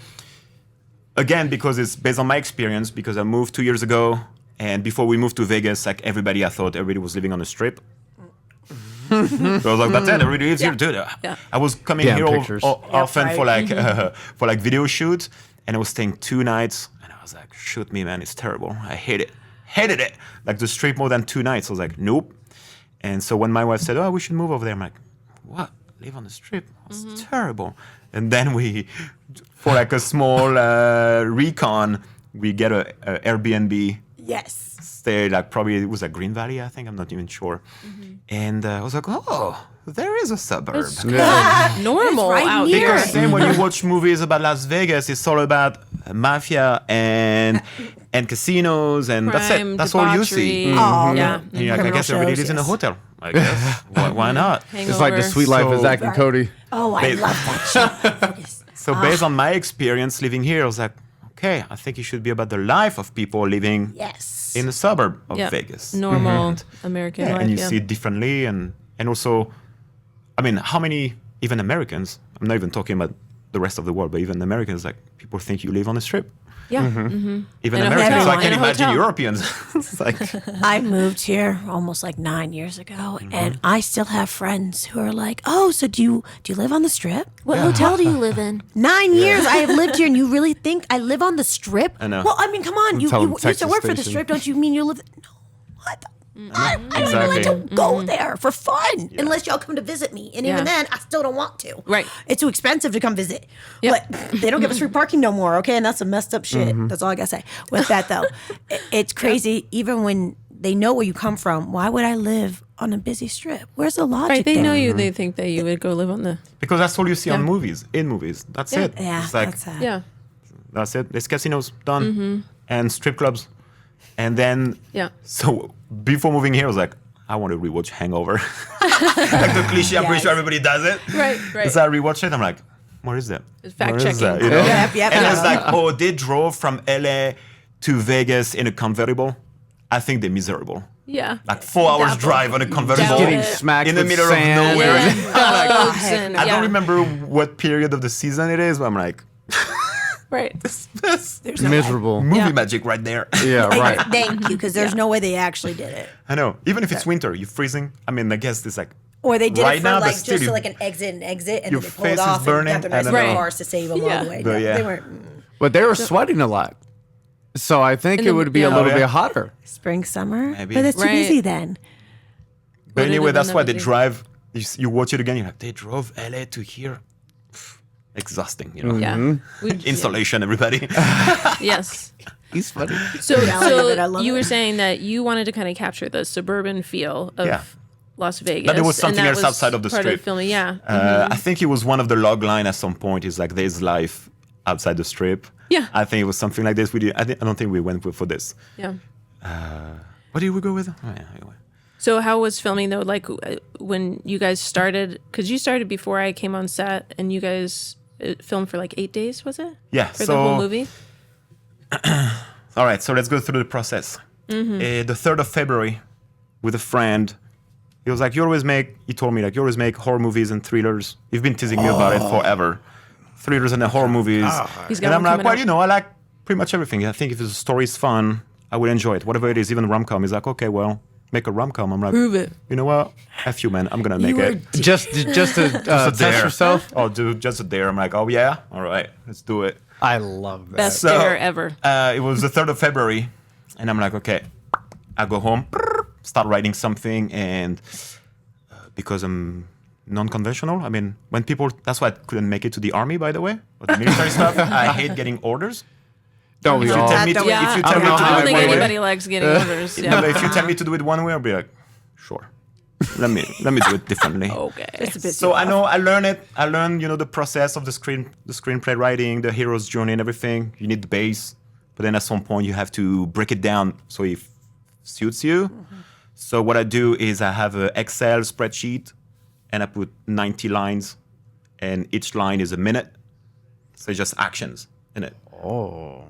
again, because it's based on my experience, because I moved 2 years ago, and before we moved to Vegas, like I thought everybody was living on the strip. So I was like, that's it. Everybody lives here, dude. Yeah. I was coming Damn here pictures. often for right. like for like video shoots, and I was staying 2 nights, and I was like, shoot me, man, it's terrible. I hate it, hated it. Like the strip more than 2 nights. I was like, nope. And so when my wife said, oh, we should move over there, I'm like, what? Live on the strip? It's terrible. And then we, for like a small recon, we get a Airbnb. Yes. Stay like probably it was like Green Valley, I think. I'm not even sure. And I was like, oh, there is a suburb. Normal right out near here. Because same when you watch movies about Las Vegas, it's all about mafia and casinos, and that's it. Crime, That's all you see. debauchery. Oh, Yeah. And you're like, I Criminal guess everybody shows, lives in a yes. hotel. I guess. Why not? It's like the Hangover. sweet life of So- Zach and Cody. Oh, I love that shit. So based on my experience living here, I was like, okay, I think it should be about the life of people living Yes. in the suburb of Yeah. Vegas. Normal American life. And you yeah. see it differently, and also, I mean, how many even Americans? I'm not even talking about the rest of the world, but even Americans, like people think you live on the strip. Yeah. Even In a Americans, hotel. so I can't In a imagine hotel. Europeans. It's like, I moved here almost like 9 years ago, and I still have friends who are like, "Oh, so do you live on the strip? What hotel do you live in? 9 years I have lived here, and you really think I live on the strip? I know. Well, I mean, come on, you tell them used to Texas work for the station. strip, don't you mean you live? No, what? I don't even Exactly. like to go there for fun unless y'all come to visit me, and even Yeah. then, I still don't want to. Right. It's too expensive to come visit. Yep. But they don't give us free parking no more. Okay, and that's some messed up shit. That's all I gotta say. With that though, it's crazy. Even when they know where you come from, why would I live on a busy strip? Where's the logic? Right. They there? know you. They think that you would go live on the. because that's all you see on Yeah. movies, in movies. That's it. Yeah, It's like, that's Yeah. that's it. There's casinos, done. And strip clubs. And then, Yeah. so before moving here, I was like, I want to rewatch Hangover. Like the cliche, I'm pretty sure everybody does it. Right. Right. So I rewatched it, I'm like, where is that? It's fact Where is checking. that? You know? Yep. And it's like, oh, they drove from LA to Vegas in a convertible. I think they're miserable. Yeah. Like 4 hours Doubt it. drive on a convertible. Doubt Getting it. smacked in the with middle sand. of nowhere. Yeah. Bugs and- I yeah. don't remember what period of the season it is, but I'm like, Right. this Miserable. movie Yeah. magic right there. Yeah, right. Thank you, because there's no way they actually did it. I know. Even if it's winter, you're freezing. I mean, I guess it's like Or they did Right it for now, but like still just you- to like an exit, and then your they pulled face is off burning, and got their nice and then- little Right. cars to save them Yeah. all the way. But No, yeah. They weren't. But they were sweating a lot. So I think In it the- would be yeah. a little Oh, yeah. bit hotter. Spring, summer. Maybe. But it's too Right. busy then. But Would it anyway, have that's been why that they busy? drive. You watch it again. You're like, they drove LA to here. Exhausting, you know. Yeah. We- Installation, everybody. yeah. Yes. He's funny. So, I love it, I love you it. were saying that you wanted to kind of capture the suburban feel of Yeah. Las Vegas. But there was and something that else was outside of the part strip. filming. Yeah. I think it was one of the log line at some point. Is like there's life outside the strip. Yeah. I think it was something like this. We did. I don't think we went for this. Yeah. What did we go with? Oh, yeah, anyway. So how was filming though? Like when you guys started, because you started before I came on set, and you guys filmed for like 8 days, was it? Yeah. For so the whole movie. all right. So let's go through the process. The 3rd of February, with a friend. He was like, he told me, like, you always make horror movies and thrillers. You've been teasing me about it forever. Thrillers and horror movies. He's got And I'm one like, coming well, out. you know, I like pretty much everything. I think if the story is fun, I will enjoy it. Whatever it is, even rom-com. He's like, okay, well, make a rom-com. I'm like, Prove it. you know what? F you, man. I'm going to make were it. Just to test Dare. yourself. Oh, dude, just a dare. I'm like, oh, yeah? All right, let's do it. I love that. Best So, dare ever. It was the 3rd of February, and I'm like, okay, I go home, start writing something, and because I'm non-conventional, I mean, when people, that's why I couldn't make it to the army, by the way, or the military stuff. I hate getting orders. Don't we If you all? tell me to, Don't- Yeah. if you I tell don't me know to how do I it don't think one way, anybody likes getting orders. no, Yeah. but if you tell me to do it one way, I'll be like, sure. Let me do it differently. Okay. It's a bit So too I off. know I learned it. I learned, the process of the screenplay writing, the hero's journey, and everything. You need the base, but then at some point you have to break it down so it suits you. So what I do is I have an Excel spreadsheet, and I put 90 lines, and each line is a minute. So it's just actions in it. Oh.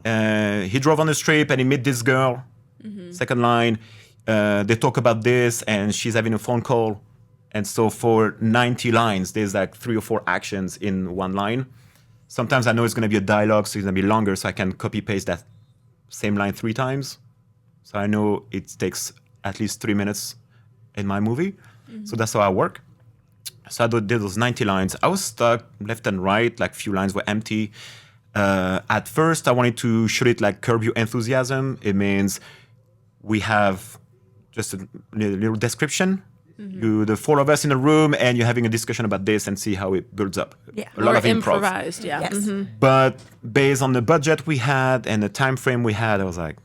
He drove on the strip and he met this girl. Second line, they talk about this, and she's having a phone call. And so for 90 lines, there's like 3 or 4 actions in one line. Sometimes I know it's going to be a dialogue, so it's going to be longer, so I can copy paste that same line 3 times. So I know it takes at least 3 minutes in my movie. So that's how I work. So I did those 90 lines. I was stuck left and right, like few lines were empty. At first, I wanted to shoot it like Curb Your Enthusiasm. It means we have just a little description. The 4 of us in a room, and you're having a discussion about this and see how it builds up. Yeah. A lot of improv. improvised, yeah. Yes. But based on the budget we had and the time frame we had, I was like,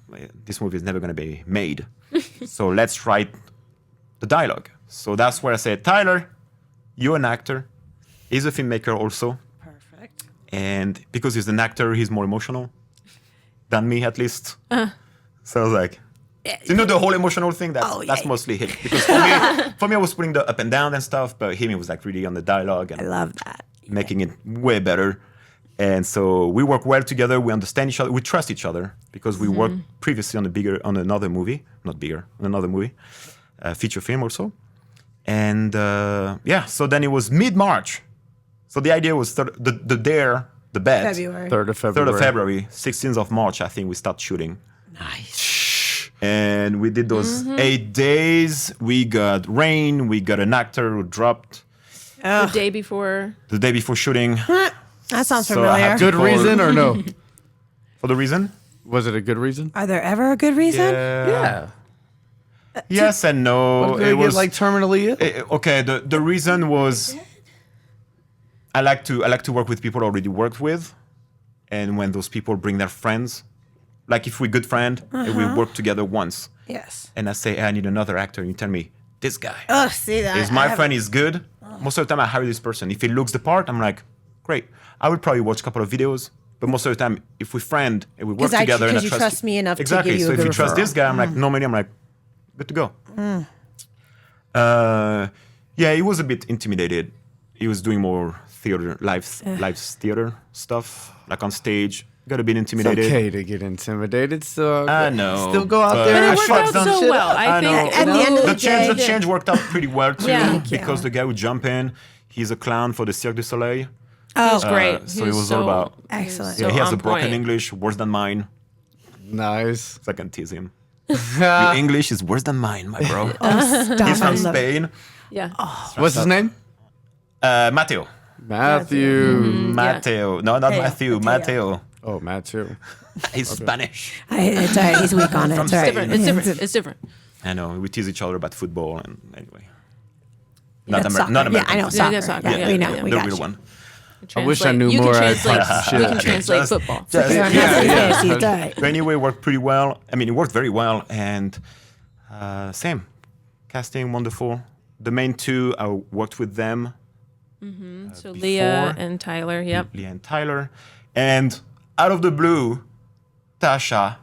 this movie is never going to be made. So let's write the dialogue. So that's where I said, Tyler, you're an actor. He's a filmmaker also. Perfect. And because he's an actor, he's more emotional than me, at least. So I was like, you know, the whole emotional thing, that's mostly him. Because for me, I was putting the up and down and stuff, but him, he was like really on the dialogue and I love that. making it way better. And so we work well together. We understand each other. We trust each other because we worked previously on another movie, feature film also. And so then it was mid-March. So the idea was the bet. February. 3rd of 3rd February. of February, 16th of March, I think we start shooting. Nice. And we did those 8 days. We got rain. We got an actor who dropped The day before. the day before shooting. That sounds So I familiar. had to Good reason or no? For the reason? Was it a good reason? Are there ever a good reason? Yeah. Yes and no. Did it was like terminally ill? Okay. The reason was I like to work with people I already worked with, and when those people bring their friends, like if we're good friend and we work together once, Yes. and I say, hey, I need another actor, and you tell me this guy Oh, see that? is my friend, is good. Most of the time I hire this person. If he looks the part, I'm like, great. I would probably watch a couple of videos, but most of the time, if we're friend and we work together, and I Because you trust me enough to exactly. give you So a if good you trust referral. this guy, I'm like, normally I'm like, good to go. He was a bit intimidated. He was doing more theater, live theater stuff, like on stage. Got a bit It's intimidated. okay to get intimidated. So I know, Still go out but- there But and it worked fuck out some so shit well. up. I think know. At the end of The the change, day- the change worked out pretty well too, Yeah. because the guy who jumped in, he's a clown for the Cirque du Soleil. He was great. So He it was all about. Excellent. Yeah, he has on a broken point. English, worse than mine. Nice. So I can tease him. Your English is worse than mine, my bro. Stop. He's I from love- Spain. Yeah. What's his name? Matteo. Matthew. Matteo. No, not Mateo. Matthew. Matteo. Oh, Matthew. He's Spanish. It's all right. He's weak on it. It's all right. Different. It's different. It's different. I know. We tease each other about football, and anyway. That's soccer. Not Yeah, American. I know. football. Soccer. soccer. Yeah, Yeah, we know. yeah. We The got real you. one. I wish I knew You more. can I'd translate. type some We shit. can translate Just- football. just- You're on Yeah, Nazi yeah. fantasy, it's all right. But anyway, it worked pretty well. I mean, it worked very well, and same. Casting, wonderful. The main two, I worked with them. So before. Leah and Tyler. Yep. Leah and Tyler. And out of the blue, Tasha,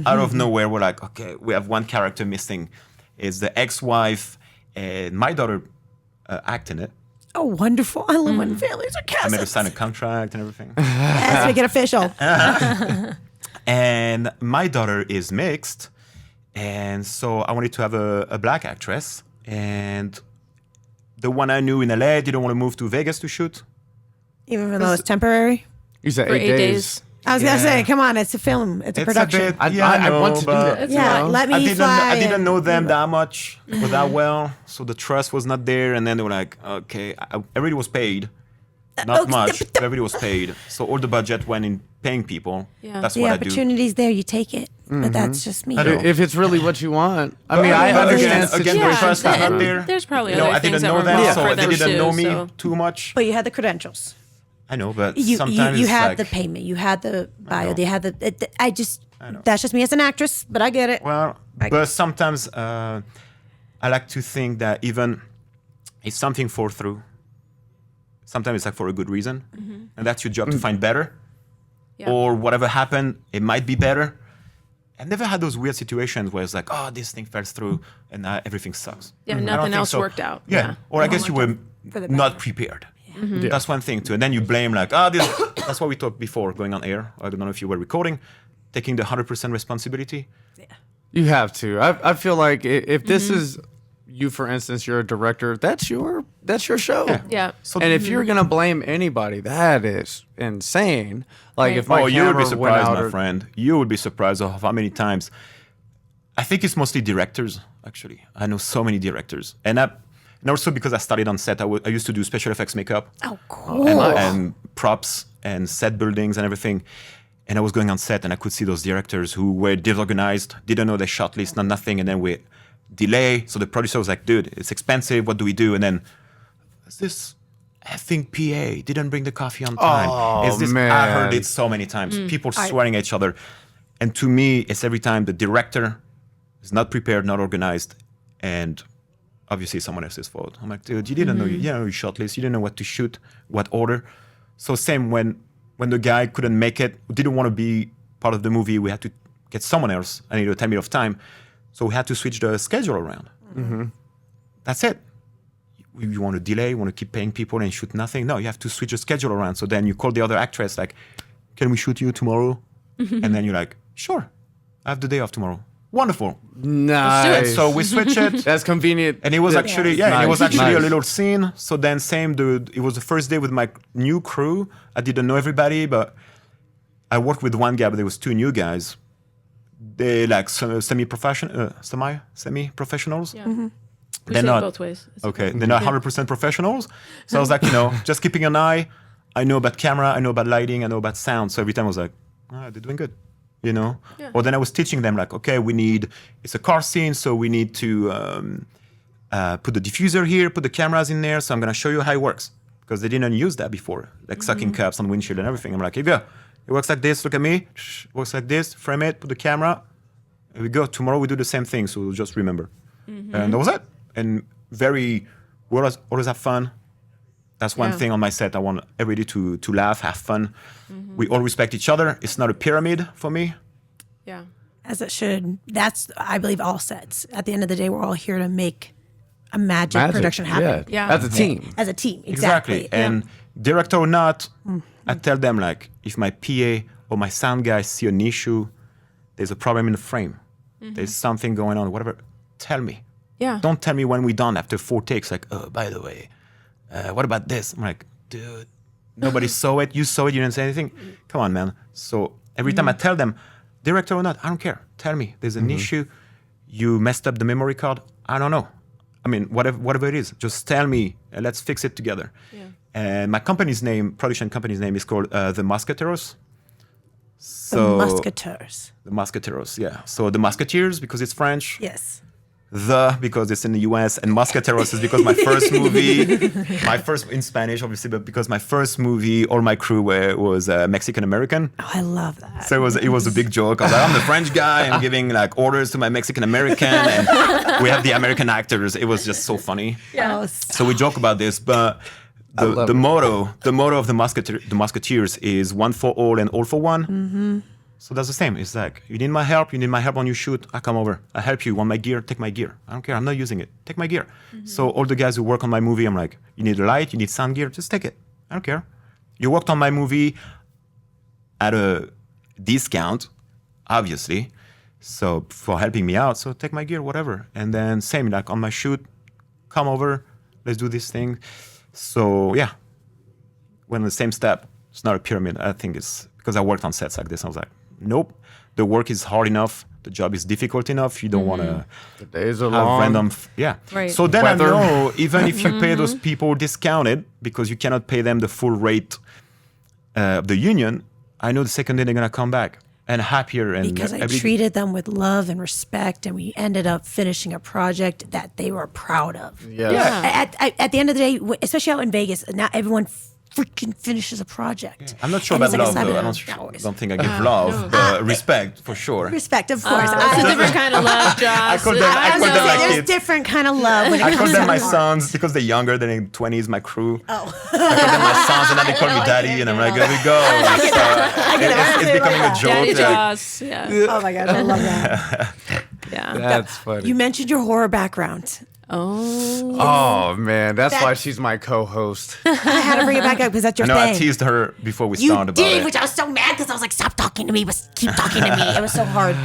out of nowhere, we're like, okay, we have one character missing. It's the ex-wife, and my daughter act in it. Oh, wonderful. I love when families are I made her cast. sign a contract and everything. Let's make it official. And my daughter is mixed. And so I wanted to have a black actress. And the one I knew in LA didn't want to move to Vegas to shoot. Even though it's temporary. You said For 8 8 days. days. I was going to say, come on, it's a film. It's a production. bit, I know, want to do but that. Yeah, you know? let me I fly. didn't and- know them that much or that well, so the trust was not there. And then they were like, okay, everybody was paid, not okay, much, but everybody was paid. So all the budget went in paying people. Yeah. That's The what I do. opportunity's there, you take it. But that's just me. I know. If it's really what you want. I mean, I But understand again, the situations. trust is and not there. there's probably You know, other I things didn't that know were them, involved so for they them didn't too, know me so- too much. But you had the credentials. I know, but You sometimes you had like, the payment. You had the bio. know. They had the. I just. know. That's just me as an actress, but I get it. Well, but sometimes I like to think that even if something falls through, sometimes it's like for a good reason, and that's your job to find better, Yeah. or whatever happened, it might be better. I never had those weird situations where it's like, oh, this thing fell through, and everything sucks. Yeah, I don't nothing think else so. worked out. Yeah, or I guess you were For the not better. prepared. Yeah. That's one thing too, and then you blame like, oh, this. That's what we talked before going on air. I don't know if you were recording, taking the 100% responsibility. Yeah. You have to. I feel like if this is you, for instance, you're a director, that's your show. Yeah. So And if you're gonna blame anybody, that is insane. Like Right. if my you would be camera went surprised, out my or- friend. You would be surprised of how many times. I think it's mostly directors, actually. I know so many directors. And also because I started on set, I used to do special effects makeup Oh, cool. and props and set buildings and everything. And I was going on set and I could see those directors who were disorganized, didn't know their shot list, not nothing. And then we delay. So the producer was like, dude, it's expensive. What do we do? And then, is this effing PA didn't bring the coffee on time? Oh, Is this? I man. heard it so many times. People swearing at each other. And to me, it's every time the director is not prepared, not organized, and obviously someone else's fault. I'm like, dude, you didn't know your shot list. You didn't know what to shoot, what order. So same when the guy couldn't make it, didn't want to be part of the movie, we had to get someone else. I needed a time bit of time. So we had to switch the schedule around. That's it. You want to delay, you want to keep paying people and shoot nothing? No, you have to switch the schedule around. So then you call the other actress like, can we shoot you tomorrow? And then you're like, sure, I have the day off tomorrow. Wonderful. Nice. And so we switch it. That's convenient. And it was actually, and it was Nice. actually a Nice. little scene. So then it was the first day with my new crew. I didn't know everybody, but I worked with one guy, but there was two new guys. They like semi-professionals. Yeah. Mm-hmm. We They're say it not- both ways. It's Okay, they're not 100% professionals. So I was like, just keeping an eye. I know about camera, I know about lighting, I know about sound. So every time I was like, they're doing good, Yeah. Or then I was teaching them like, okay, it's a car scene, so we need to put the diffuser here, put the cameras in there. So I'm going to show you how it works. Because they didn't use that before, like sucking cups on windshield and everything. I'm like, here you go. It works like this, look at me. It works like this, frame it, put the camera. Here we go. Tomorrow we do the same thing, so we'll just remember. And that was it. And we always have fun. That's one Yeah. thing on my set. I want everybody to laugh, have fun. We all respect each other. It's not a pyramid for me. Yeah. As it should. That's, I believe, all sets. At the end of the day, we're all here to make a magic production happen. Yeah. As a team. As a team, exactly. And director or not, I tell them like, if my PA or my sound guy see an issue, there's a problem in the frame, there's something going on, whatever, tell me. Yeah. Don't tell me when we're done after 4 takes, like, oh, by the way, what about this? I'm like, dude, nobody saw it. You saw it. You didn't say anything. Come on, man. So every time I tell them, director or not, I don't care. Tell me there's an issue. You messed up the memory card. I don't know. I mean, whatever it is, just tell me and let's fix it together. Yeah. And my production company's name is called The Musketeers. The So Musketeers. The Musketeers, yeah. So the Musketeers because it's French. Yes. Because it's in the US, and Musketeros is because my first movie, in Spanish, obviously, but because my first movie, all my crew was Mexican American. Oh, I love that. So it was a big joke. I was like, I'm the French guy. I'm giving like orders to my Mexican American, and we have the American actors. It was just so funny. Yeah. So we joke about this, but the motto of the Musketeers is one for all and all for one. Mm-hmm. So that's the same. It's like, you need my help on your shoot, I come over. I help you. Want my gear? Take my gear. I don't care. I'm not using it. Take my gear. So all the guys who work on my movie, I'm like, you need a light, you need sound gear, just take it. I don't care. You worked on my movie at a discount, obviously. So for helping me out, so take my gear, whatever. And then same, like on my shoot, come over, let's do this thing. So yeah, when the same step, it's not a pyramid. I think it's because I worked on sets like this. I was like, nope, the work is hard enough. The job is difficult enough. You don't want to The days are have long. random. Right. So then Weather. I know, even if you pay those people discounted, because you cannot pay them the full rate of the union, I know the second day they're going to come back and happier. And Because I every- treated them with love and respect, and we ended up finishing a project that they were proud of. Yes. Yeah. At the end of the day, especially out in Vegas, not everyone freaking finishes a project. I'm not sure And about it's like love, a though. cyber- Don't think I give love, but respect for sure. Respect, of course. It's a different kind of love, Josh. I call them like There's kids. different kind of love when it I comes call to them my art. sons because they're younger than in 20s, my crew. Oh. I call them my sons, and now they call me daddy, and I'm like, there we go. It's becoming a joke. Daddy like- Josh. Yeah. Oh my gosh, I love that. Yeah. That's funny. You mentioned your horror background. Oh. Oh man, that's That- why she's my co-host. I had to bring it back up because that's I your know I thing. teased her before we You started about did, it. which I was so mad because I was like, stop talking to me, but keep talking to me. It was so hard.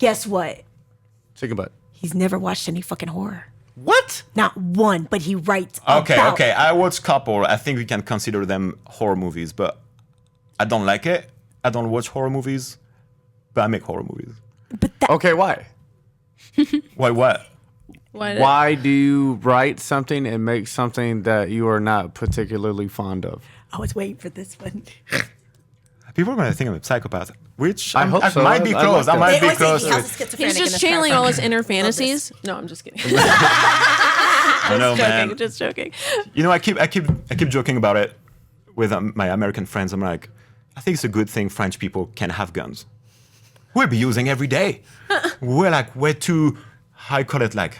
Guess what? Chicken butt. He's never watched any fucking horror. What? Not one, but he writes Okay, about okay. I watch couple. I think we can consider them horror movies, but I don't like it. I don't watch horror movies, but I make horror movies. But that, Okay, why? Why? What? Why do you write something and make something that you are not particularly fond of? I was waiting for this one. People are gonna think I'm a psychopath, which I hope so. might be I close. like I might They be always say close. he to has it. a schizophrenic He's in just his channeling car. all his inner fantasies. No, I'm just kidding. I know, man. Just joking. You know, I keep joking about it with my American friends. I'm like, I think it's a good thing French people can have guns. We'll be using every day. We're too, how I call it, like,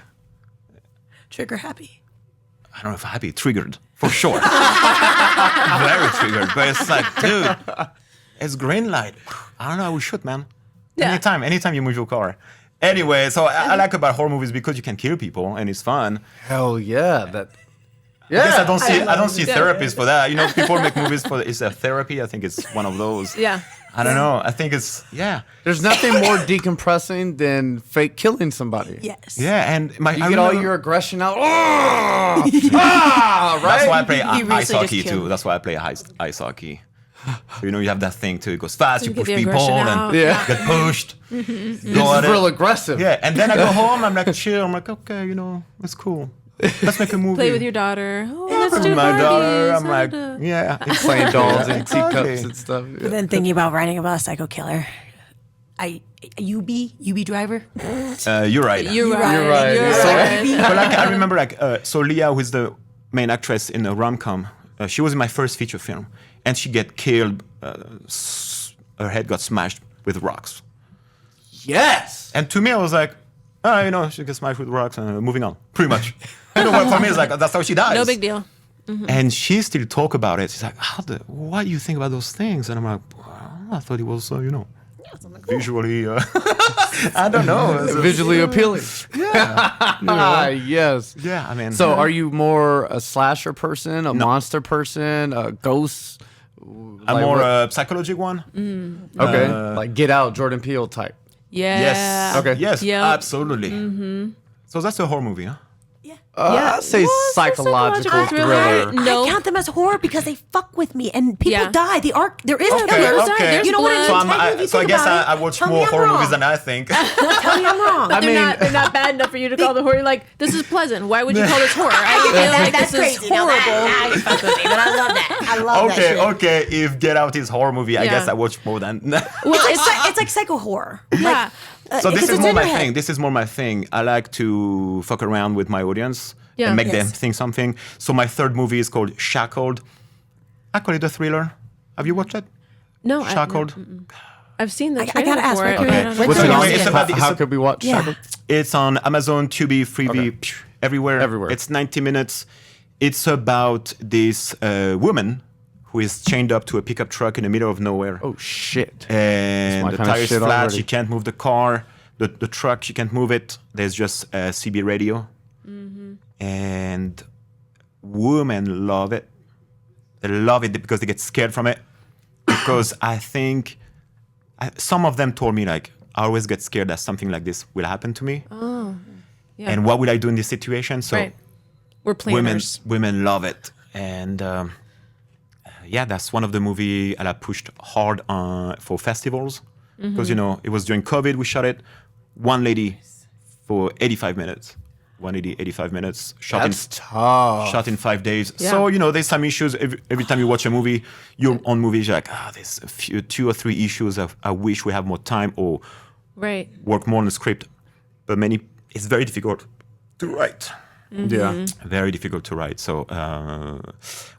Trigger happy. I don't know if happy, triggered, for sure. Very triggered, but it's like, dude, it's green light. I don't know how we shoot, man. Yeah. Anytime you move your car. Anyway, so I like about horror movies because you can kill people and it's fun. Hell yeah. I guess I don't see Yeah. therapists for that. You know, people make movies for it's a therapy. I think it's one of those. Yeah. I don't know. I think it's There's nothing more decompressing than fake killing somebody. Yes. Yeah, and You get all your aggression out. Right? That's why I play You really ice just hockey kill. too. That's why I play ice hockey. You know, you have that thing too. It goes fast. You get push the people aggression and out. Yeah. get pushed. This Go is at real it. aggressive. Yeah, and then I go home. I'm like chill. I'm like, okay, you know, it's cool. Let's make a movie. Play with your daughter. Oh, let's do my Barbies. daughter. I'm like, And, yeah, it's Playing dolls and Exactly. teacups and stuff. Yeah. But then thinking about writing about a psycho killer. UB driver. You're right. You're right. You're right. You're So- right. But like I remember, so Leah, who is the main actress in the rom-com, she was in my first feature film, and she get killed. Her head got smashed with rocks, Yes. and to me, I was like, oh, you know, she gets smashed with rocks, and moving on, pretty much. You know, what for me, it's like that's how she dies. No big deal. And she still talk about it. She's like, what do you think about those things? And I'm like, well, I thought it was, you know, visually. I don't know. Visually appealing. Yes. Yeah, I mean. So, are you more a slasher person, a monster person, a ghost? I'm like more what- a psychologic one. Okay, like Get Out, Jordan Peele type. Yeah. Yes. Okay. Yes. Yep. Absolutely. So that's a horror movie, huh? I'd say Well, it's a psychological psychological thriller. thriller. No. I count them as horror because they fuck with me and people Yeah. die. There is Okay, killers. okay. You know what I mean? So, Technically, if you so I think guess about I it, watch tell me more I'm horror wrong. movies than I think. Tell me I'm wrong. They're not bad enough for you to call the horror. You're like, this is pleasant. Why would you call this horror? I feel like That's this crazy. is No, horrible. that you fuck with me, but I love that. I love that shit. Okay. If Get Out is horror movie, I Yeah. guess I watch more than. Well, It's like psycho horror. yeah. So this because is it's more in my your head. thing. This is more my thing. I like to fuck around with my audience Yeah. and make Yes. them think something. So my third movie is called Shackled. I call it a thriller. Have you watched it? No, Shackled. I've seen the I trailer gotta ask, for where it. can but we- I don't know. what's What's So it anyway, on? it's about- How could we watch? Yeah. Shackled? It's on Amazon, Tubi, Freevee, Okay. everywhere. Everywhere. It's 90 minutes. It's about this woman who is chained up to a pickup truck in the middle of nowhere. Oh shit! And my the kinda tire is shit flat. already. She can't move the car. The truck, she can't move it. There's just a CB radio. And women love it. They love it because they get scared from it. Because I think some of them told me, like, I always get scared that something like this will happen to me. Yeah. And what will I do in this situation? So Right. We're planners. women love it. And yeah, that's one of the movie I pushed hard for festivals. Because, you know, it was during COVID, we shot it. One lady for 85 minutes. 85 minutes. That's tough. Shot in 5 days. Yeah. So, you know, there's some issues. Every time you watch a movie, your own movies, you're like, there's a few, 2 or 3 issues. I wish we have more time or Right. work more on the script. But it's very difficult to write. Yeah. Very difficult to write. So,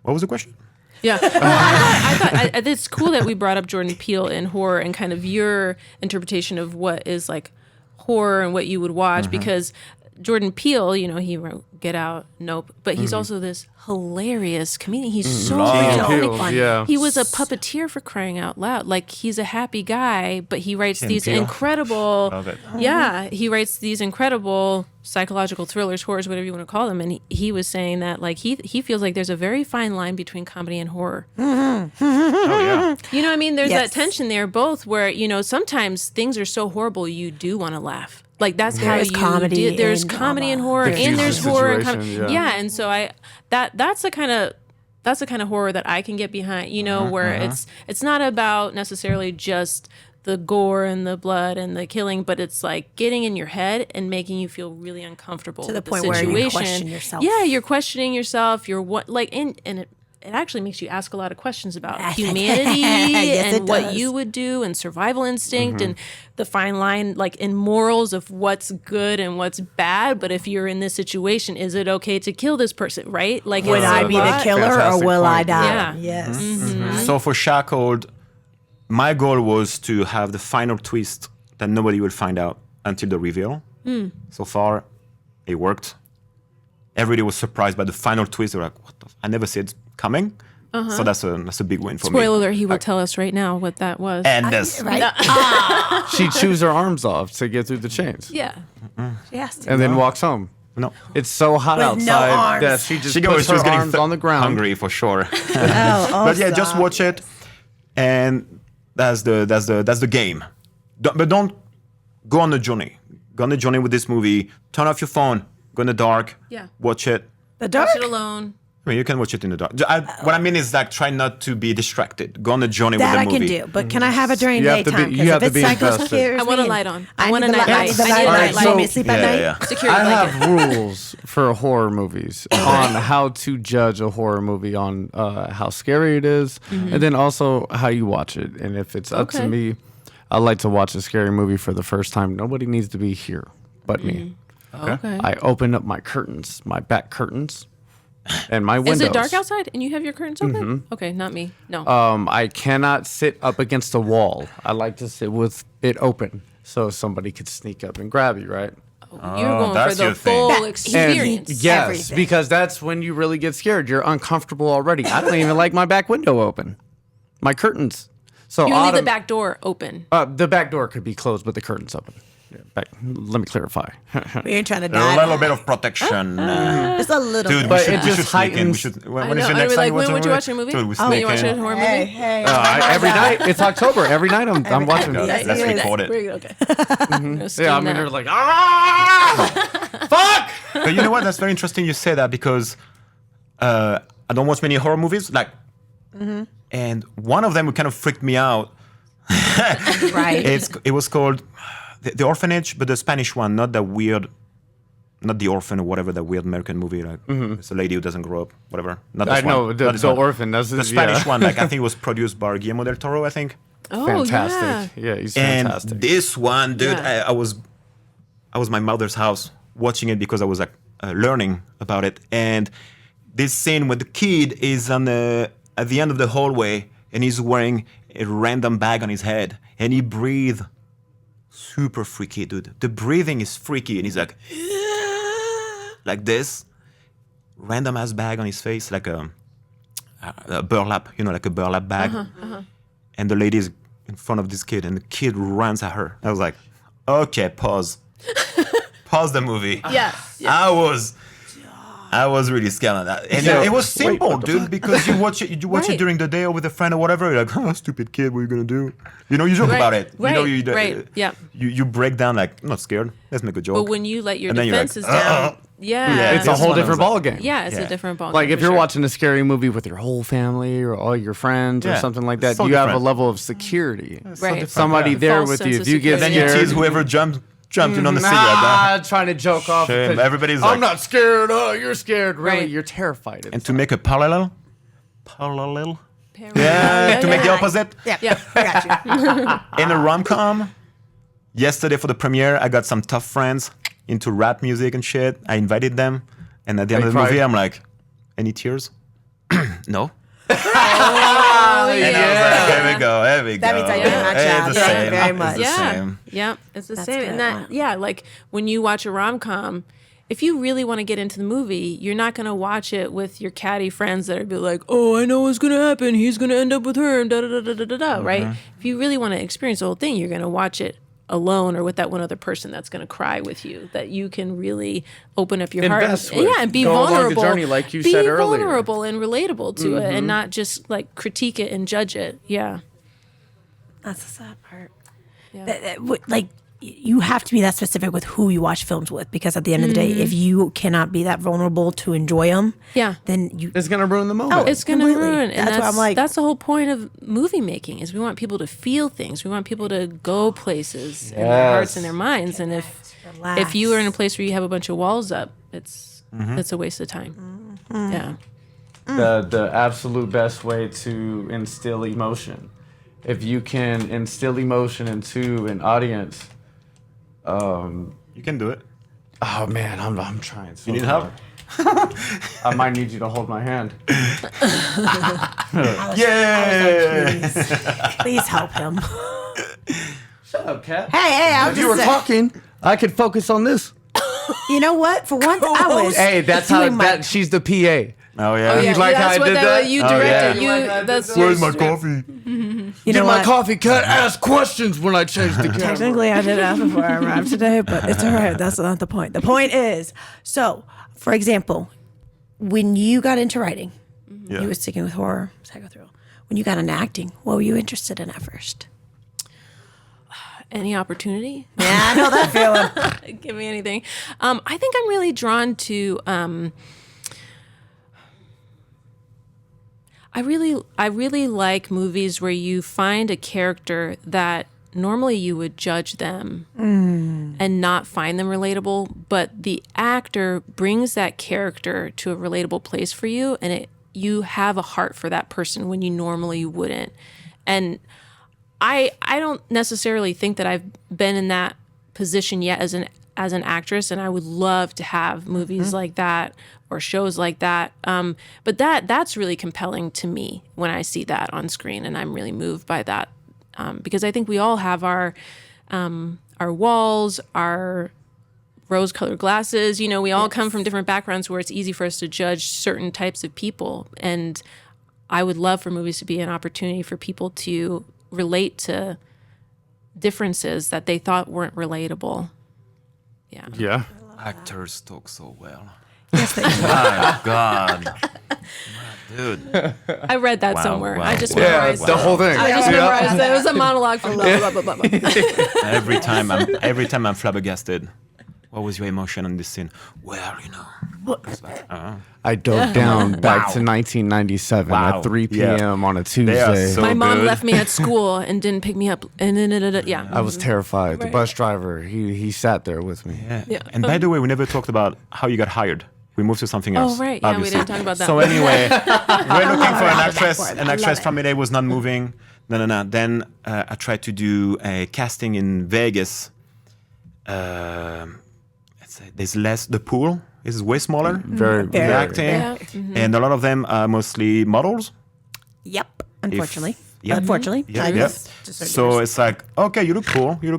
what was the question? Yeah. I thought it's cool that we brought up Jordan Peele and horror and kind of your interpretation of what is like horror and what you would watch because Jordan Peele, he wrote Get Out, Nope, but he's also this hilarious comedian. He's so Peele, funny. yeah. He was a puppeteer, for crying out loud. Like, he's a happy guy, but he writes these Peele. incredible, Love it. he writes these incredible psychological thrillers, horrors, whatever you want to call them. And he was saying that, like, he feels like there's a very fine line between comedy and horror. Oh, yeah. You know what I mean? There's Yes. that tension there, both where, sometimes things are so horrible you do want to laugh. Like, that's how There's you comedy there's and comedy and drama. horror, and there's horror and Situation, comedy. yeah. And so that's the kind of horror that I can get behind, where it's not about necessarily just the gore and the blood and the killing, but it's like getting in your head and making you feel really uncomfortable To the with point the where you situation. question yourself. Yeah, you're questioning yourself. You're what like and it actually makes you ask a lot of questions about humanity Yes, and it what does. you would do and survival instinct and the fine line, like, in morals of what's good and what's bad. But if you're in this situation, is it okay to kill this person, right? Like, Would it's I a be the lot. killer or Fantastic will I point. die? Yeah. Yes. So for Shackled, my goal was to have the final twist that nobody will find out until the reveal. So far, it worked. Everybody was surprised by the final twist. They're like, what the I never said it coming. So that's a big win for me. Spoiler alert, he will tell us right now what that was. And this. Right? She chews her arms off to get through the chains, Yeah. Yes. and then walks home. No. It's so hot With no outside arms. that she just She puts her was getting arms on the ground. hungry for sure. Oh, But yeah, just watch it, and that's the game. But don't go on a journey. Go on a journey with this movie. Turn off your phone. Go in the dark. Yeah. Watch it. The dark. Watch it alone. I mean, you can watch it in the dark. What I mean is like try not to be distracted. Go on a journey That I with the can movie. do, but can I have it during You have to be- daytime? you 'Cause have if to it be psycho invested. scares I want a me, light on. I I want need a the night light. light. The I need a light night light. Let me light. sleep at Yeah, night. yeah. Security I blanket. have rules for horror movies on how to judge a horror movie on how scary it is, and then also how you watch it. And if it's up to Okay. me, I like to watch a scary movie for the first time. Nobody needs to be here but me. Okay. I open up my curtains, my back curtains, and my windows. Is it dark outside and you have your curtains open? Okay, not me. No. I cannot sit up against a wall. I like to sit with it open so somebody could sneak up and grab you, right? You're going for that's the your thing. full That- And experience. yes, Everything. because that's when you really get scared. You're uncomfortable already. I don't even like my back window open, my curtains. So You leave the autumn- back door open. The back door could be closed, but the curtains open. Yeah, let me clarify. We ain't trying to A die. little bit of protection. Just a little Dude, bit. But we it should just sneak in. We heightens- should, I when know. is your I'd next be time like, you watch when would you watch a movie? Dude, we Oh, sneak you watch in. a horror movie? Hey, Every night, it's October. Every night I'm watching God, it. let's Yes. record it. Okay. Yeah, I'm in there like, fuck! But you know what? That's very interesting you say that because I don't watch many horror movies. Like, and one of them kind of freaked me out. right. It was called the Orphanage, but the Spanish one, not the weird, not The Orphan or whatever, that weird American movie. Like it's a lady who doesn't grow up, whatever. Not this I know, one. the Not this one. Orphan. That's The Spanish one. Like I think it was produced by Guillermo del Toro. I think. Oh, Fantastic. yeah. Yeah, he's And fantastic. this one, dude, Yeah. I was my mother's house watching it because I was like learning about it. And this scene where the kid is at the end of the hallway and he's wearing a random bag on his head and he breathes super freaky, dude. The breathing is freaky and he's like this, random ass bag on his face, like a burlap, like a burlap bag. And the lady is in front of this kid and the kid runs at her. I was like, okay, pause. Pause the movie. Yeah. I was really scared of that. And Yeah. it was Wait, simple, what the dude, because you watch it Right. during the day or with a friend or whatever. You're like, oh, stupid kid, what are you going to do? You joke Right. about it. Right. You Right. Yeah. You break down like, I'm not scared. Let's make a joke. But when you let your And then you're like, defenses down, yeah. It's a This whole one I was different like- ball game. Yeah, it's Yeah. a different ball. Like game if for you're sure. watching a scary movie with your whole family or all your friends or Yeah. something like that, So you have a different. level of security. Right. Somebody Yeah. there False with sense you. of If you get security. then you scared, tease whoever jumped in on the seat. Like that. trying to joke off. Shame. because Everybody's I'm like- not scared. Oh, you're scared. Really, Right. you're terrified. And to make a parallel, to make the opposite. Yeah. Yeah. I got you. In a rom-com, yesterday for the premiere, I got some tough friends into rap music and shit. I invited them, and at the end They of the movie, cried. I'm like, any tears? No. And I was like, there we go. That means I did my job. It's the same. Very much. It's the same. Yeah, it's the That's same. good. And that, like when you watch a rom-com, if you really want to get into the movie, you're not going to watch it with your catty friends that are be like, oh, I know what's going to happen. He's going to end up with her and da-da-da-da-da-da, right? If you really want to experience the whole thing, you're going to watch it alone or with that one other person that's going to cry with you, that you can really open up your Invest heart. with. Yeah, and be Go along the vulnerable. journey like you be said earlier. vulnerable and relatable to it and not just like critique it and judge it. Yeah. That's the sad part. Yeah. Like, you have to be that specific with who you watch films with, because at the end of the day, if you cannot be that vulnerable to enjoy them, then you. It's gonna ruin the moment. It's going to Completely. ruin. And That's why I'm like- that's the whole point of movie making is we want people to feel things. We want people to go places in their hearts and their minds. And if you are in a place where you have a bunch of walls up, it's a waste of time. Yeah. The absolute best way to instill emotion. If you can instill emotion into an audience, You can do it. oh man, I'm trying. So You need hard. help? I might need you to hold my hand. Please help him. Shut up, Kat. Hey, I was If you were just saying. talking, I could focus on this. You know what? For once, I was. Hey, that's how doing my- she's the PA. Oh, yeah. You like how I did that? You Oh, directed. yeah. You. That's Where's your my script. coffee? You know Get my what? coffee, Kat. Ask questions when I change the camera. Technically, I did ask before I arrived today, but it's all right. That's not the point. The point is, so, for example, when you got into writing, Yeah. you were sticking with horror, psychothriller. When you got into acting, what were you interested in at first? Any opportunity? Yeah, I know that feeling. Give me anything. I think I'm really drawn to. I really like movies where you find a character that normally you would judge them and not find them relatable, but the actor brings that character to a relatable place for you, and you have a heart for that person when you normally wouldn't. And I don't necessarily think that I've been in that position yet as an actress, and I would love to have movies like that or shows like that. But that's really compelling to me when I see that on screen, and I'm really moved by that because I think we all have our walls, our rose-colored glasses. You know, we all come from different backgrounds where it's easy for us to judge certain types of people, and I would love for movies to be an opportunity for people to relate to differences that they thought weren't relatable. Yeah. Yeah. Actors talk so well. Yes, they do. My God. Dude. I read that Wow, somewhere. wow, I just wow, memorized The it. whole thing. I just memorized it. It was a monologue from blah, blah, blah, blah, blah. Every time I'm flabbergasted. What was your emotion on this scene? Well, you know. I dove down back to 1997 Wow. at 3 Yeah. p.m. on a They are Tuesday. so My mom good. left me at school and didn't pick me up. And then, yeah. I was terrified. The Right. bus driver, he sat there with me. Yeah. And by the way, we never talked about how you got hired. We moved to something else. Oh, right. Yeah, obviously. we didn't talk about that. So anyway, we're looking for an actress. for it. An I actress love from LA was not moving. No. Then I tried to do a casting in Vegas. Let's say there's less. The pool is way smaller. Very, The Very. acting, Yeah. and a lot of them are mostly models. Yep. Unfortunately. Yep. Unfortunately. Yeah, I yeah. guess, to certain So degrees. it's like, okay, you look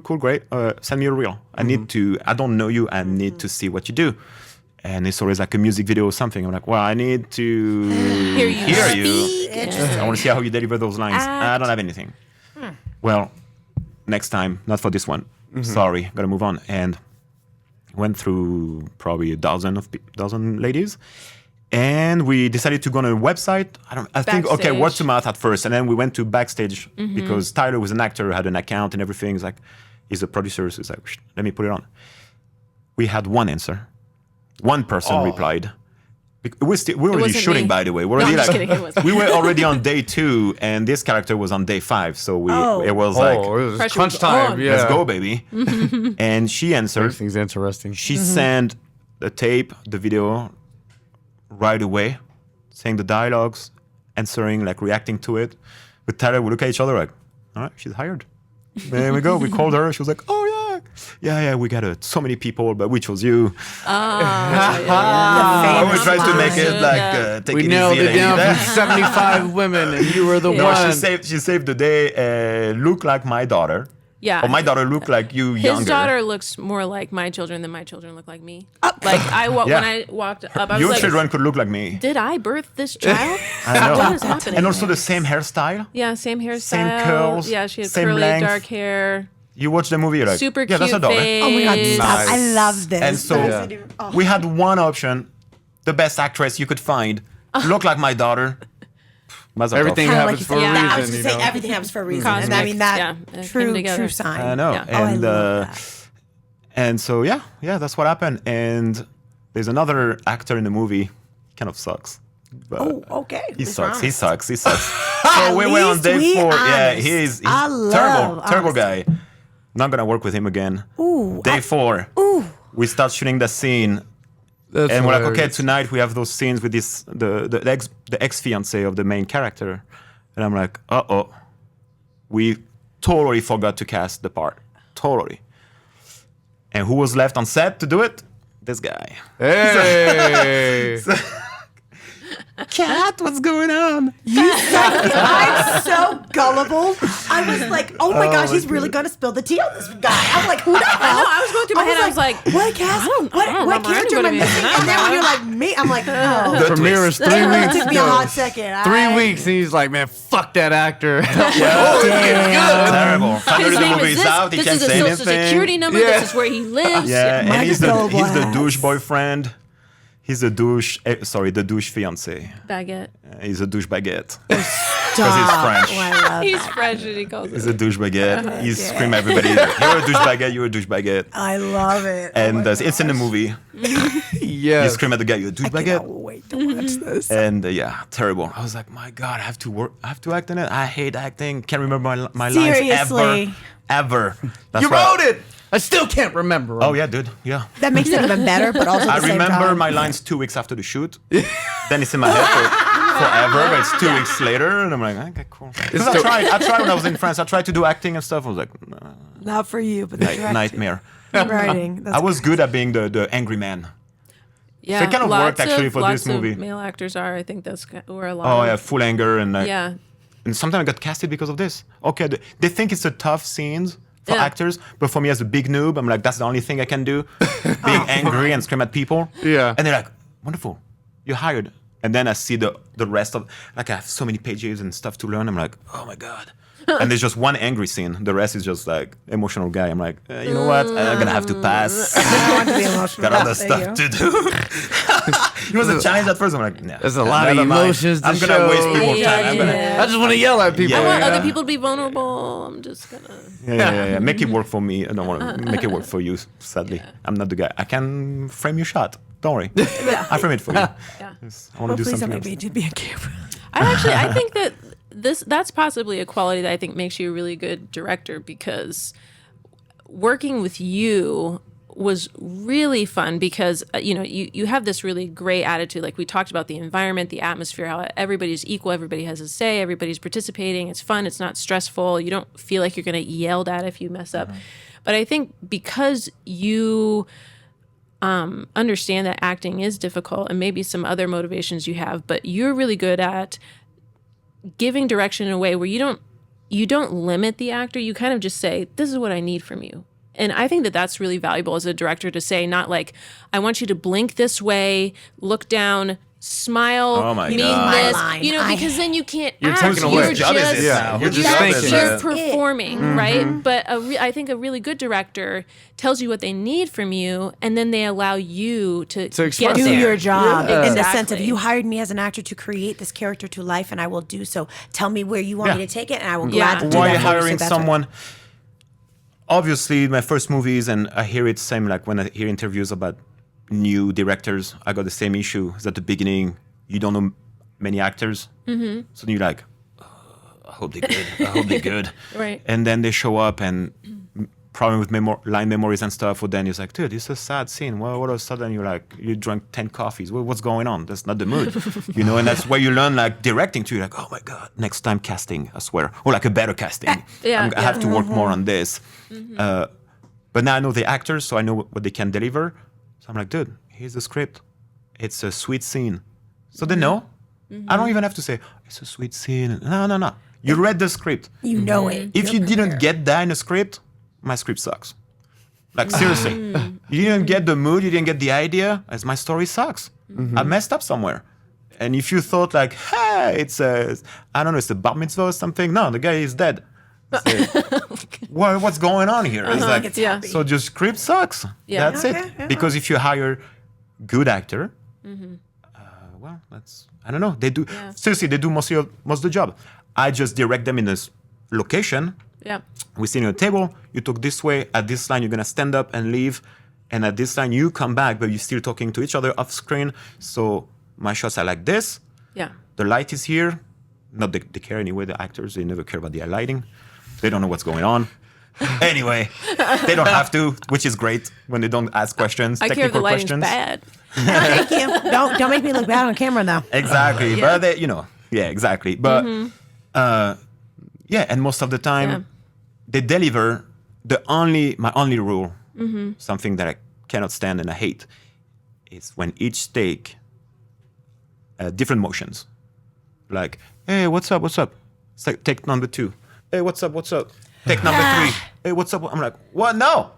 cool, great. Send me a reel. I need to. I don't know you. I need to see what you do. And it's always like a music video or something. I'm like, well, I need to Hear you you. Interesting. I want to see how you deliver those lines. I don't have anything. Well, next time, not for this one. Sorry, gotta move on. And went through probably a dozen ladies. And we decided to go on a website. I think, okay, Backstage. word to mouth at first. And then we went to Backstage because Tyler was an actor, had an account and everything. He's like, he's a producer. So he's like, let me put it on. We had one answer. One person replied. We were already wasn't shooting, me. by the way. We're No, already I'm just kidding. It wasn't. we were already on day 2, and this character was on day 5. So it was like, Oh, it was Pressure crunch was time. on. Yeah. let's go, baby. And she answered. Everything's interesting. She sent the tape, the video, right away, saying the dialogues, answering, like reacting to it. With Tyler, we look at each other like, all right, she's hired. There we go. We called her. She was like, oh, yeah. yeah, we got so many people, but we chose you. The I always famous try to make line. it like take We it nailed easy. it down from 75 women, and you were the No, one. she saved the day. Look like my daughter. Yeah. Or my daughter look like you His younger. daughter looks more like my children than my children look like me. Like Yeah. when I walked up, I was Your like, children could look like me. did I birth this child? I know. What is happening? And also the same hairstyle. Yeah, same hairstyle. curls, Yeah, she had same curly length. dark hair. You watch the movie, you're like, Super yeah, that's cute a daughter. face. Oh my God, stop. Nice. I love this. And so we had one option, the best actress you could find, look like my daughter. Mazel tov. Everything Kinda happens you for said. a Yeah, I was reason, just you saying know. everything happens for a reason. And I Cosmic. mean that Yeah, it came true together. sign. I know. Yeah. Oh, I And love that. and so yeah, that's what happened. And there's another actor in the movie, kind of sucks. But Oh, okay. He Let's sucks. be He honest. sucks. He sucks. At So we went on least day we 4. Yeah, honest. he's I terrible, love terrible honesty. guy. Not gonna work with him again. Ooh, Day 4. We start shooting the scene. That's And we're like, okay, hilarious. tonight we have those scenes with this the ex fiance of the main character, and I'm like, we totally forgot to cast the part, totally. And who was left on set to do it? This guy. Hey. Cat, what's going on? I'm so gullible. I was like, oh my gosh, he's really going to spill the tea on this guy. I'm like, who the hell? I know, I was going through my head, I was like, what cast? I don't What remember character am I anybody missing? being And then when you're like, me, I'm like, oh. The Premiere is twist. 3 It weeks took me a ago. hot second. 3 weeks, and he's like, man, fuck that actor. Terrible. Finally, his the name movie is is this. out. He This can't is a say social anything. security number. Yeah. This is where he lives. Yeah, and Michael he's the Blast. douche boyfriend. He's the douche. The douche fiance. Baguette. He's a douche baguette. Stop. Because he's French. Oh, I love He's that. French and he calls He's it. a douche baguette. He scream at everybody. You're a douche baguette. You're a douche baguette. I love it. And it's in the movie. You Yes. scream at the guy. You're a douche I cannot baguette. wait to watch this. And yeah, terrible. I was like, my God, I have to work. I have to act in it. I hate acting. Can't remember my lines Seriously. ever. That's You why- wrote it. I still can't remember. Oh yeah, dude. Yeah. That makes it even better, but also at I the same remember time. my lines 2 weeks after the shoot. Then it's in my head forever, but it's 2 weeks later, and I'm like, okay, cool. Because I tried when I was in France. I tried to do acting and stuff. I was like, Not for you, but the direction. nightmare. Writing. That's I was good at being the angry man. Yeah, it kind of lots worked actually for lots this movie. Of male actors are. I think that's where a lot. Oh of, yeah, full anger and Yeah. And sometimes I got casted because of this. Okay, they think it's a tough scenes for Yeah. actors, but for me as a big noob, I'm like, that's the only thing I can do, being angry and scream at people. Yeah. And they're like, wonderful, you're hired. And then I see the rest of, like I have so many pages and stuff to learn. I'm like, oh my God. And there's just one angry scene. The rest is just like emotional guy. I'm like, you know what? I'm gonna have to pass. I want to be emotional. Got other There stuff you to do. It was a challenge at first. I'm like, nah, There's a lot of never mind. emotions to I'm gonna show. waste people's Yeah, time. I'm gonna, yeah. I just want to yell at people. Yeah. I want Yeah. other people to be vulnerable. I'm just gonna. yeah. Make it work for me. I don't want to make it work for you. Sadly, I'm not the guy. I can frame your shot. Don't worry. I frame it for you. Yeah. I want to do Hopefully something somebody else. made you be a camera. I think that that's possibly a quality that I think makes you a really good director, because working with you was really fun because you have this really great attitude. Like we talked about the environment, the atmosphere, how everybody's equal, everybody has a say, everybody's participating. It's fun. It's not stressful. You don't feel like you're going to get yelled at if you mess up. But I think because you understand that acting is difficult and maybe some other motivations you have, but you're really good at giving direction in a way where you don't limit the actor. You kind of just say, this is what I need from you. And I think that that's really valuable as a director to say, not like, I want you to blink this way, look down, smile, Oh my mean God. this, My line. because then you can't You're act. taking away. You're Whose job is just, this Yeah, now? you're Whose just job thinking. is you're it? performing, right? But I think a really good director tells you what they need from you, and then they allow you to express get Do there. your job in the sense of Exactly. you hired me as an actor to create this character to life, and I will do so. Tell me where you want me Yeah. to take it, and I will Yeah. gladly do Why that are you for you. So hiring that's what- someone? Obviously, my first movies, and I hear it same like when I hear interviews about new directors, I got the same issue. Is at the beginning, you don't know many actors, so you're like, I hope they're good. I hope they're good. Right. And then they show up and problem with line memories and stuff. Or then it's like, dude, it's a sad scene. Well, all of a sudden you're like, you drank 10 coffees. Well, what's going on? That's not the mood, And that's where you learn like directing too. You're like, oh my God, next time casting, I swear, or like a better casting. Yeah, I have to work more on this. But now I know the actors, so I know what they can deliver. So I'm like, dude, here's the script. It's a sweet scene. So they know. I don't even have to say, it's a sweet scene. No. You read the script. You know it. If you didn't get that in a script, my script sucks. Like, seriously. You didn't get the mood, you didn't get the idea, as my story sucks. I messed up somewhere. And if you thought like, hey, it's a bar mitzvah or something. No, the guy is dead. What's going on here? It's like, Yeah. so just script sucks. Yeah. That's it. Because if you hire good actor, well, I don't know. They do, seriously, they do most of the job. I just direct them in this location. Yeah. We sit on a table, you talk this way, at this line you're gonna stand up and leave, and at this line you come back, but you're still talking to each other off screen. So my shots are like this. Yeah. The light is here. Not they care anyway, the actors, they never care about the lighting. They don't know what's going on. Anyway, they don't have to, which is great when they don't ask questions, I care if the technical lighting's questions. bad. Thank you. Don't make me look bad on camera though. Exactly. Yeah. But they, exactly. But and most of the time they deliver my only rule, something that I cannot stand and I hate, is when each take different motions. Like, hey, what's up? It's like take number 2. Hey, what's up? Take number 3. Hey, what's up? I'm like, what? No.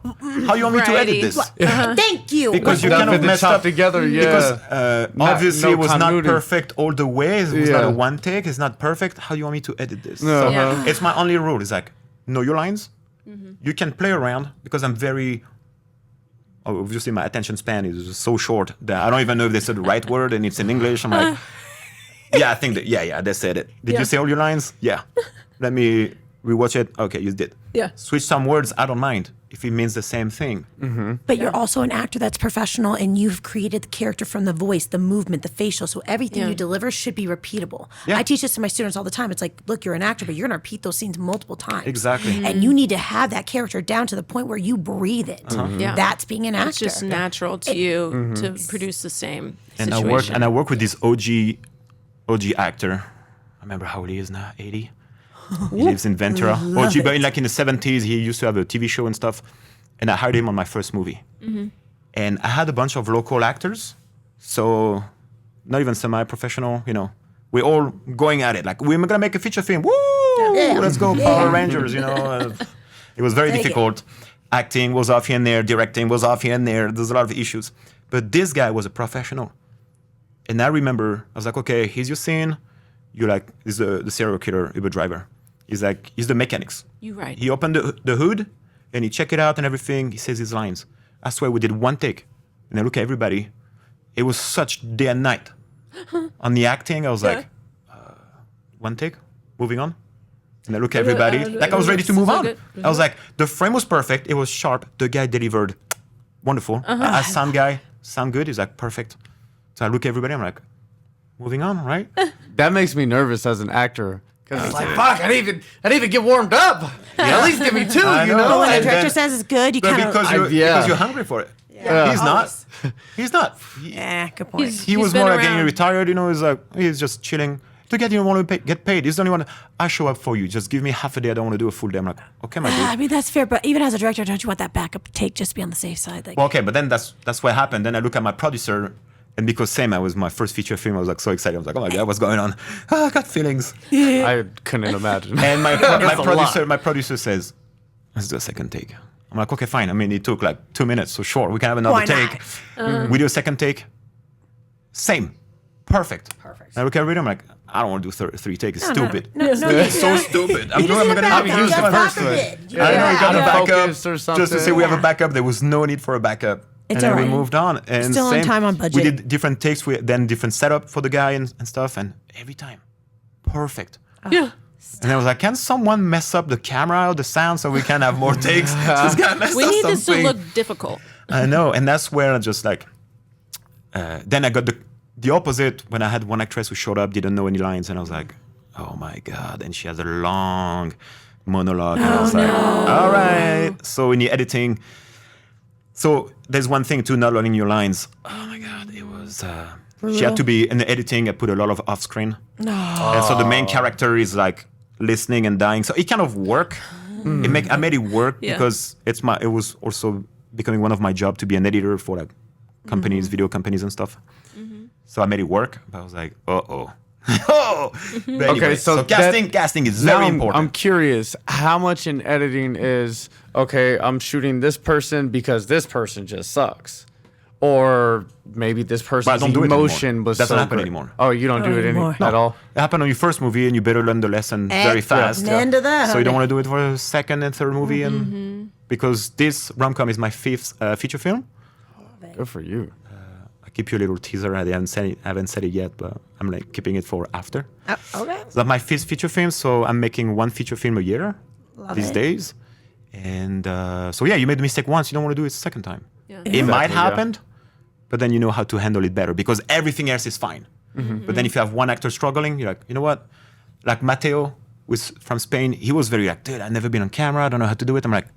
How you want me to edit this? Thank you. Because you Stuff kind of in the messed chop up together, yeah. Because obviously it was not continuity. perfect all the way. It was not Yeah. a one take. It's not perfect. How you want me to edit this? No. So Yeah. it's my only rule. It's like, know your lines. You can play around because I'm very. Obviously, my attention span is so short that I don't even know if they said the right word and it's in English. I'm like, yeah, I think that. Yeah, they said it. Did you say all your lines? Yeah. Let me rewatch it. Okay, you did. Yeah. Switch some words. I don't mind if it means the same thing. But you're also an actor that's professional and you've created the character from the voice, the movement, the facial. So everything Yeah. you deliver should be repeatable. Yeah. I teach this to my students all the time. It's like, look, you're an actor, but you're going to repeat those scenes multiple times. Exactly. And you need to have that character down to the point where you breathe it. Yeah. That's being an actor. It's just natural to you to produce the same And situation. I work with this OG actor. I remember how old he is now, 80. He lives in Ventura. OG, but in the 70s, he used to have a TV show and stuff. And I hired him on my first movie. And I had a bunch of local actors. So not even semi-professional, We're all going at it. Like, we're going to make a feature film. Woo! Let's go, Power Rangers, It was very difficult. Acting was off here and there. Directing was off here and there. There's a lot of issues. But this guy was a professional. And I remember, I was like, okay, here's your scene. You're like, he's the serial killer Uber driver. He's the mechanics. You right. He opened the hood and he checked it out and everything. He says his lines. I swear we did one take. And I look at everybody. It was such day and night. On the acting, I was like, one take, moving on. And I look at everybody. Like I was ready to move on. I was like, the frame was perfect. It was sharp. The guy delivered wonderful. As sound guy, sound good. He's like, perfect. So I look at everybody. I'm like, moving on, right? That makes me nervous as an actor. Because it's like, fuck, I didn't even get warmed up. At least give me 2, I know. But when the And director then- says it's good, you But kind of... because you're hungry for it. Yeah. He's not. He's not. Yeah, good point. He was been more like getting around. retired, he's just chilling. To get, you don't want to get paid. He's the only one, I show up for you. Just give me half a day. I don't want to do a full day. I'm like, okay, my dude. I mean, that's fair, but even as a director, don't you want that backup take just to be on the safe side? Like, Well, okay, but then that's what happened. Then I look at my producer, and because I was my first feature film, I was like so excited. I was like, oh my God, what's going on? I got feelings. I couldn't imagine. And my That's a lot. producer says, let's do a second take. I'm like, okay, fine. I mean, it took like 2 minutes, so sure, we can have another Why take. not? We do a second take. Same. Perfect. And I look at everybody, I'm like, I don't want to do 3 takes. It's stupid. No, It's so stupid. I'm doesn't gonna have have backup. use Just the first backup one. it. I know you got a backup. Focus or Just to say something. we have a backup. There was no need for a backup. It's and then we alright. moved on. And Still on same, time, on budget. We did different takes. Then different setup for the guy and stuff. And every time, perfect. Yeah. And I was like, can someone mess up the camera or the sound so we can have more takes? This guy messed We up need this to something. look difficult. I know. And that's where I just like, then I got the opposite when I had one actress who showed up, didn't know any lines. And I was like, oh my God. And she has a long monologue. And I was like, all right. So in the editing, so there's one thing to not learning your lines. Oh my God. It was, she had to be, in the editing, I put a lot of off screen. And so the main character is like listening and dying. So it kind of worked. I made it work Yeah. because it was also becoming one of my job to be an editor for like companies, video companies and stuff. So I made it work, but I was like, oh. But anyway, Okay, so casting is Now very I'm important. curious, how much in editing is, okay, I'm shooting this person because this person just sucks. Or maybe this person's don't do it emotion anymore. was Doesn't so happen great. anymore. Oh, you don't do it anymore. at all? It happened on your first movie, and you better learn the lesson very fast. End of that. So you don't want to do it for a second and third movie, and because this rom-com is my 5th feature film. Good for you. I keep you a little teaser. I haven't said it yet, but I'm like keeping it for after. Okay. So that's my 5th feature film. So I'm making 1 feature film a year these days. And so yeah, you made the mistake once. You don't want to do it a second time. Yeah. It might yeah. happen, but then you know how to handle it better because everything else is fine. But then if you have one actor struggling, you're like, you know what? Like Mateo from Spain, he was very like, dude, I've never been on camera. I don't know how to do it. I'm like,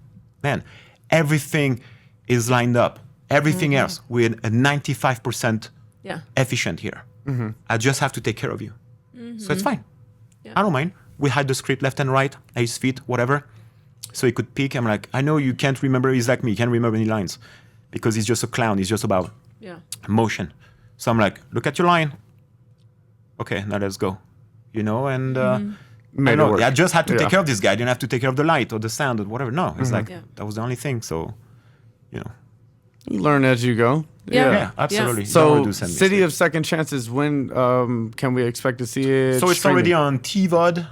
man, everything is lined up. Everything else, we're at 95% Yeah. efficient here. I just have to take care of you. So it's fine. I don't mind. We hide the script left and right, at his feet, whatever. So he could pick. I'm like, I know you can't remember. He's like me. You can't remember any lines because he's just a clown. He's just about motion. So I'm like, look at your line. Okay, now let's go. You know, and I just had to take care of this guy. I didn't have to take care of the light or the sound or whatever. No, it's like that was the only thing. So, you know. You learn as you go. Yeah, absolutely. Yeah. Don't wanna So, do same City mistake. of Second Chances, when can we expect to see it? So it's already on TVOD.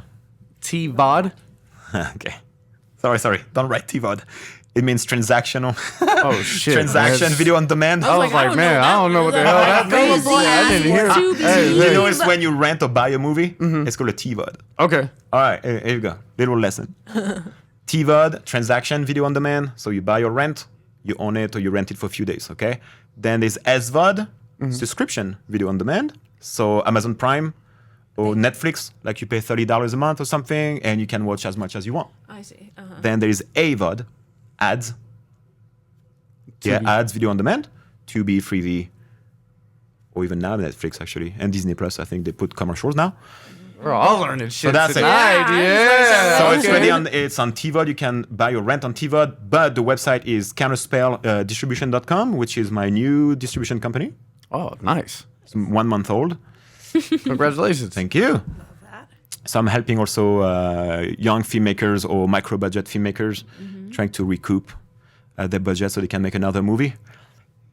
TVOD? Okay. Sorry. Don't write TVOD. It means transactional. Oh, shit. Transaction That's- video on demand. I was like, man, I don't know what the hell that Crazy. was. I didn't hear Too it. busy. Hey, You hey. know, it's when you rent or buy a movie. It's called a TVOD. Okay. All right, here you go. Little lesson. TVOD, transaction video on demand. So you buy or rent, you own it or you rent it for a few days, okay? Then there's SVOD, subscription video on demand. So Amazon Prime or Netflix, like you pay $30 a month or something, and you can watch as much as you want. I see. Then there is AVOD, ads. Yeah, ads, video on demand, Tubi, Freevee, or even now Netflix actually, and Disney Plus. I think they put commercials now. We're all learning shit that's it. tonight. Yeah, So Yeah. it's ready it's on TVOD. You can buy or rent on TVOD, but the website is counterspelldistribution.com, which is my new distribution company. Oh, nice. It's 1 month old. Congratulations. Thank you. So I'm helping also young filmmakers or micro budget filmmakers trying to recoup their budget so they can make another movie.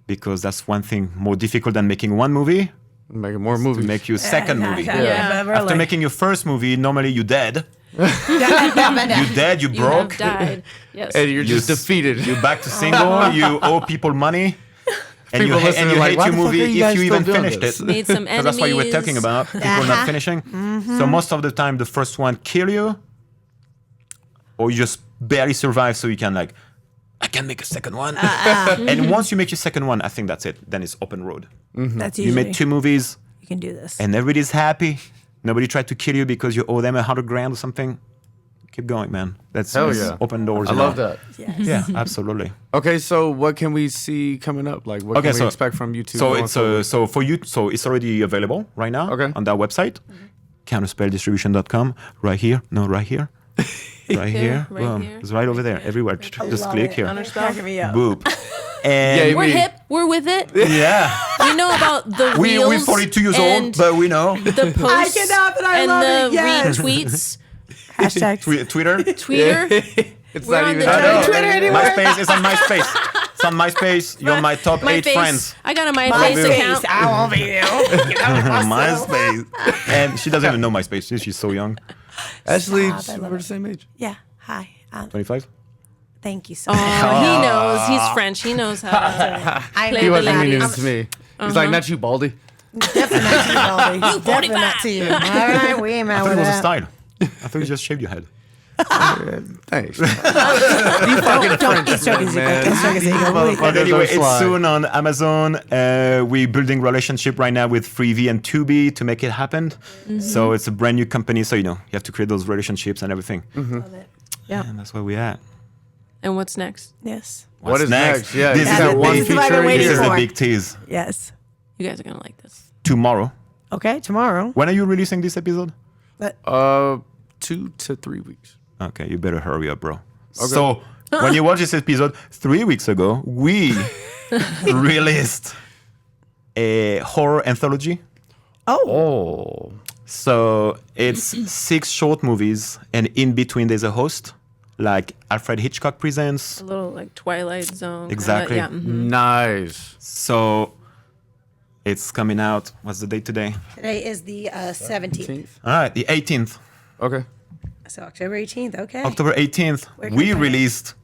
Because that's one thing more difficult than making one movie. Making more movies. To make you a second movie. Yeah. After making your first movie, normally you're dead. You're dead, you You broke. have died. Yes. And you're just defeated. You're back to single, you owe people money. And People you listening hate why your the fuck movie are you if guys you still even doing finished this? it. Made some Because enemies. that's what you were talking about, people not finishing. So most of the time, the first one kill you, or you just barely survive so you can like, I can make a second one. And once you make your second one, I think that's it. Then it's open road. That's You usually made 2 movies, you can do this. and everybody's happy. Nobody tried to kill you because you owe them $100,000 or something. Keep going, man. That's Hell yeah. open doors. I love that. Yeah, absolutely. Okay, so what can we see coming up? Like, what can we expect from YouTube? So going it's forward? so for you. So it's already available right now. Okay. On that website, counterspelldistribution.com. Right here. No, right here. Right here. right Boom. here. It's right over there. Everywhere. Just click here. Cracking me up. Boop. And We're hip. We're with it. yeah, We know about the reels. we're 42 years old, and but we know. the posts cannot, but I and love the it, yes. retweets. Hashtag Twitter. Twitter. It's We're not on even the I know. Twitter anymore. MySpace is on MySpace. It's on MySpace. You're my top 8 MySpace. friends. I got a MySpace account. I won't be there. MySpace. And she doesn't even know MySpace. She's so young. Ashley, Stop, I love we're it. the same age. Yeah. Hi. 25. Thank you so Oh, much. he knows. He's French. He knows how to. I Play He the wasn't ladies. meaning it to me. He's like, not you, Baldy. Definitely not to you, Baldy. Definitely not to you. All right, we ain't I mad thought with it was a that. style. I thought you just shaved your head. Thanks. Don't get so easy. man. Get so easy. Motherfucker. But anyway, Don't slide. it's soon on Amazon. We're building relationship right now with Freevee and Tubi to make it happen. So it's a brand new company. So, you have to create those relationships and everything. Love it. Yeah. And that's where we're at. And what's next? Yes. What is next? Yeah, this you is got the one big, This is what I've been feature waiting this is here. the for. big tease. Yes. You guys are gonna like this. Tomorrow. Okay. Tomorrow. When are you releasing this episode? 2 to 3 weeks. Okay, you better hurry up, bro. So when you watch this episode 3 weeks ago, we released a horror anthology. Oh. So it's 6 short movies, and in between there's a host, like Alfred Hitchcock presents. A little like Twilight Zone. Exactly. Yeah. Nice. So it's coming out. What's the date today? Today is the 17th. All right, the 18th. Okay. So October 18th. Okay. October 18th, Where can we we find it? released.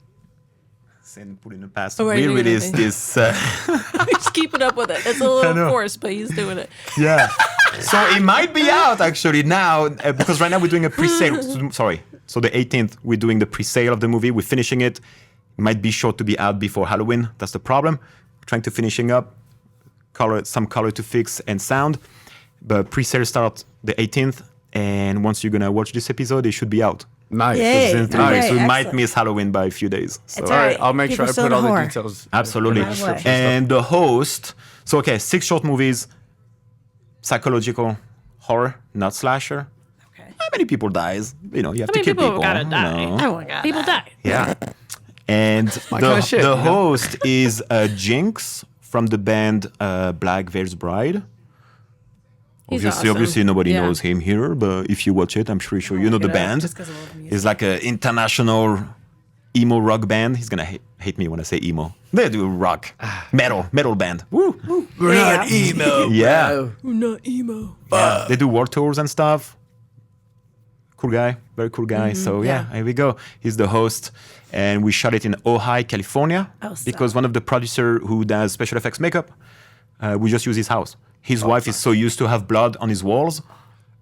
Send put in the past. Oh, right, we you're released gonna- this. Just keeping up with it. It's a I little know. forced, but he's doing it. Yeah. So it might be out actually now because right now we're doing a pre-sale. Sorry. So the 18th, we're doing the pre-sale of the movie. We're finishing it. It might be sure to be out before Halloween. That's the problem. We're trying to finishing up, some color to fix and sound. But pre-sale starts the 18th, and once you're gonna watch this episode, it should be out. Nice. Yay. Since Okay, we might excellent. miss Halloween by a few days. So. It's All right. Right. I'll make sure People I still put all know the horror. details. Absolutely. in the description And the host, so okay, 6 short movies, psychological horror, not slasher. Okay. How many people dies? You know, you have How to many kill people people. gotta you die? know. Oh my God. People die. Yeah. And kinda shit, the you know? host is Jinx from the band Black Veil's Bride. He's Obviously, awesome. obviously nobody Yeah. knows him here, but if you watch it, I'm pretty sure you know the Look it up, band. just 'cause I love music. It's like an international emo rock band. He's gonna hate me when I say emo. They do rock, metal band. Woo. We're not emo. Yeah. We're not emo. Yeah, they do world tours and stuff. Cool guy, very cool guy. So yeah, yeah. here we go. He's the host, and we shot it in Ojai, California, Oh, stop. because one of the producer who does special effects makeup, we just use his house. His wife is so used to have blood on his walls.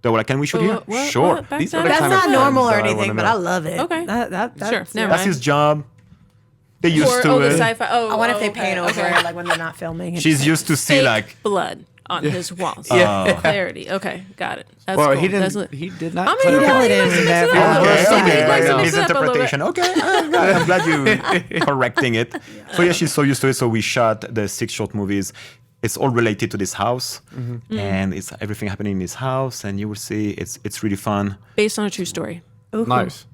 They were like, "Can we shoot here?" What? Sure. What? Back These then? are the That's kind of not friends normal or that I wanna anything, but know. I love it. Okay. That's Sure, never That's mind. his job. They used Or, to the it. sci-fi. Oh, I wonder if oh, they okay, paint over okay. it, like when they're not filming. She's used to see Fake like blood on his walls. Yeah. Clarity. Okay, got it. That's Well, cool. he That's didn't. what- He did not. I mean, clarify. Yeah, he it likes to is. mix it up Okay, a little bit. okay, He likes to okay. mix it up a little bit. Misinterpretation. Okay, I'm glad you correcting it. So yeah, she's so used to it. So we shot the 6 short movies. It's all related to this house, and it's everything happening in this house. And you will see, it's really fun. Based on a true story. Nice.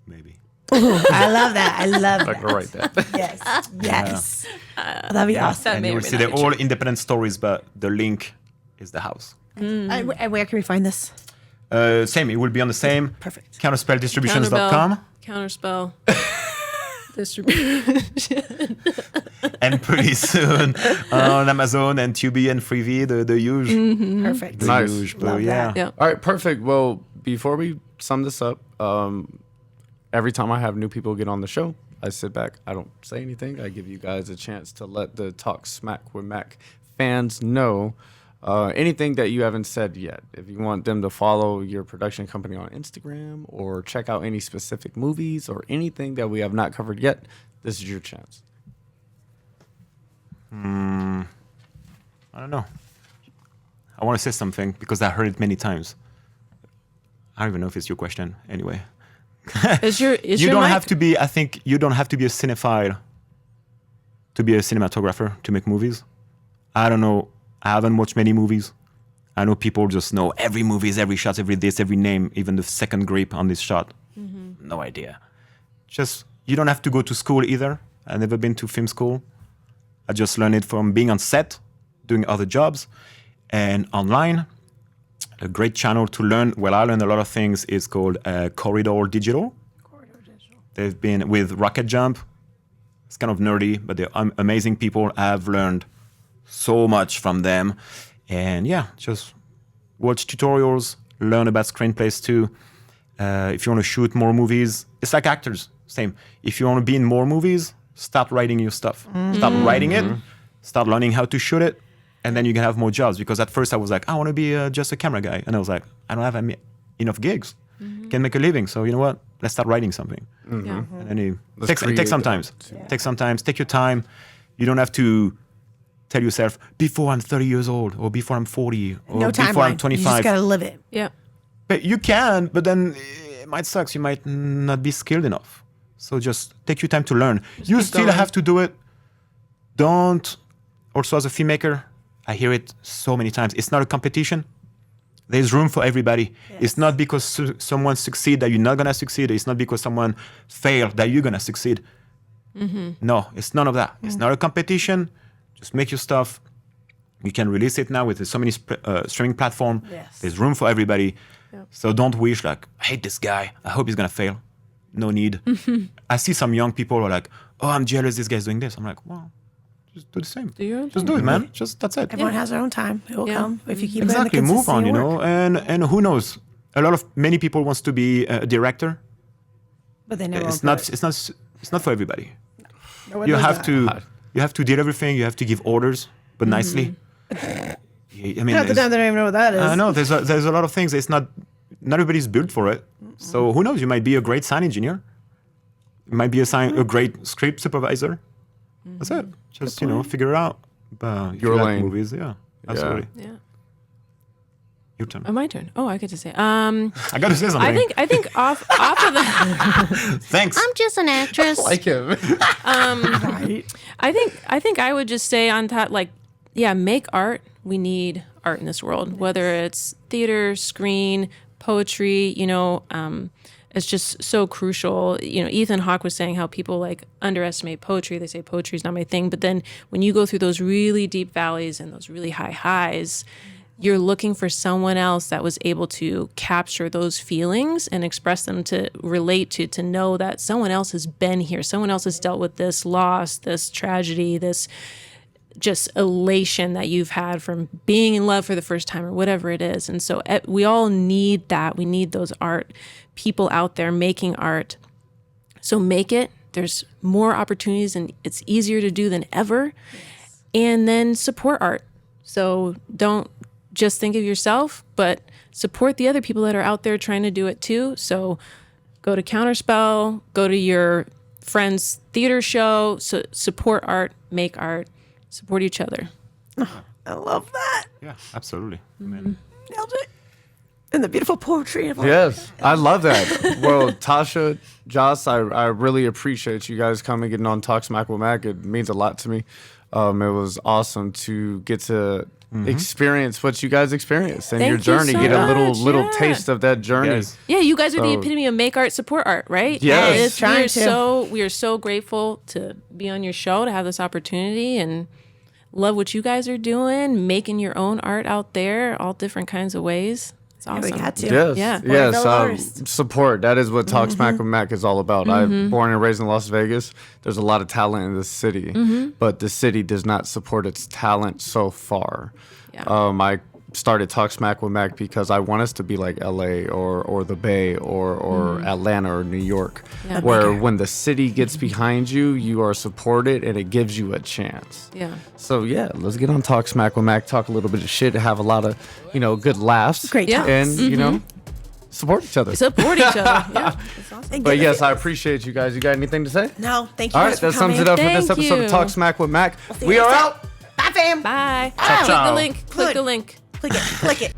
Maybe. I love that. I love I that. can write that. Yes. Yes. That'd be awesome. That And may you or will may see not they're be all true. independent stories, but the link is the house. And where can we find this? Same. It will be on the same. Perfect. Counterspelldistributions.com. Counterspell. Distribution. And pretty soon on Amazon and Tubi and Freevee, the huge. Perfect. The Nice. huge, but Love yeah. that. Yeah. All right, perfect. Well, before we sum this up, every time I have new people get on the show, I sit back. I don't say anything. I give you guys a chance to let the Talk Smack with Mac fans know anything that you haven't said yet. If you want them to follow your production company on Instagram or check out any specific movies or anything that we have not covered yet, this is your chance. I don't know. I want to say something because I heard it many times. I don't even know if it's your question. Anyway, Is your you don't mic- have to be. I think you don't have to be a cinephile to be a cinematographer to make movies. I don't know. I haven't watched many movies. I know people just know every movies, every shot, every this, every name, even the second grip on this shot. No idea. Just you don't have to go to school either. I've never been to film school. I just learned it from being on set, doing other jobs, and online. A great channel to learn. Well, I learned a lot of things. Is called Corridor Digital. They've been with Rocket Jump. It's kind of nerdy, but they're amazing people. I've learned so much from them. And yeah, just watch tutorials, learn about screenplays too. If you want to shoot more movies, it's like actors, same. If you want to be in more movies, start writing your stuff. Start writing it, start learning how to shoot it, and then you can have more jobs. Because at first I was like, I want to be just a camera guy. And I was like, I don't have enough gigs. Can make a living. So you know what? Let's start writing something. Yeah. And then it Let's takes create some that. time. Take some time. Take your time. You don't have to tell yourself before I'm 30 years old or before I'm 40 or No before I'm timeline. You 25. just gotta live it. Yeah. But you can, but then it might suck. You might not be skilled enough. So just take your time to learn. You keep still going. have to do it. Don't. Also, as a filmmaker, I hear it so many times. It's not a competition. There's room for everybody. It's not because someone succeed that you're not gonna succeed. It's not because someone failed that you're gonna succeed. No, it's none of that. It's not a competition. Just make your stuff. You can release it now with so many streaming platforms. Yes. There's room for everybody. So don't wish like, I hate this guy. I hope he's gonna fail. No need. I see some young people who are like, oh, I'm jealous this guy's doing this. I'm like, well, just do the same. Do your own Just thing. do it, man. Just that's it. Everyone has their own time. It will Yeah. come if you keep Exactly. it in the Move on, you know. consistency And who knows? Many people wants to be a director. but they never. It's not for everybody. No one You does have that. to deal everything. You have to give orders, but nicely. I mean, Half the time they don't even know what that is. I know there's a lot of things. It's not everybody's built for it. So who knows? You might be a great sound engineer. You might be a great script supervisor. That's it. Just figure it out. But if Your you like lane. movies, absolutely. Yeah. Your turn. Oh, my turn. Oh, I get to say. I got to say something. I think off of the. Thanks. I'm just an actress. Like him. Right. I think I would just say on top, like, yeah, make art. We need art in this world, whether it's theater, screen, poetry. It's just so crucial. Ethan Hawke was saying how people like underestimate poetry. They say poetry is not my thing, but then when you go through those really deep valleys and those really high highs, you're looking for someone else that was able to capture those feelings and express them, to relate to know that someone else has been here. Someone else has dealt with this loss, this tragedy, this just elation that you've had from being in love for the first time or whatever it is. And so we all need that. We need those art people out there making art. So make it. There's more opportunities and it's easier to do than ever. Yes. And then support art. So don't just think of yourself, but support the other people that are out there trying to do it too. So go to Counterspell, go to your friend's theater show, so support art, make art, support each other. Oh, I love that. Yeah, absolutely. Amen. Nailed it. And the beautiful poetry. Yes, I love that. Well, Tasha, Joss, I really appreciate you guys coming, getting on Talk Smack with Mac. It means a lot to me. It was awesome to get to experience what you guys experienced and Thank your you journey. so Get a much. little Yeah. taste of that journey. Yes. Yeah, you guys are the So- epitome of make art, support art, right? Yes. And we are so grateful to be on your show, to have this opportunity, and love what you guys are doing, making your own art out there, all different kinds of ways. It's awesome. We got to. Yes, Yeah. yes. fellow artists. Support. That is what Talk Smack with Mac is all about. I'm born and raised in Las Vegas. There's a lot of talent in this city, but the city does not support its talent so far. Yeah. I started Talk Smack with Mac because I want us to be like LA or the Bay or Atlanta or New York, Yeah. where when the city gets behind you, you are supported and it gives you a chance. Yeah. So yeah, let's get on Talk Smack with Mac, talk a little bit of shit, have a lot of, good laughs. Great Yeah. talks. And, support each other. Support each other. Yeah. It's awesome. And But get yes, it. I appreciate you guys. You got anything to say? No, thank you All guys right, for that coming. sums it up for this Thank episode you. of Talk Smack with Mac. see We you are next out. Bye, fam. Bye. Ciao, Click the ciao. link. Click the link. Click it. Click it.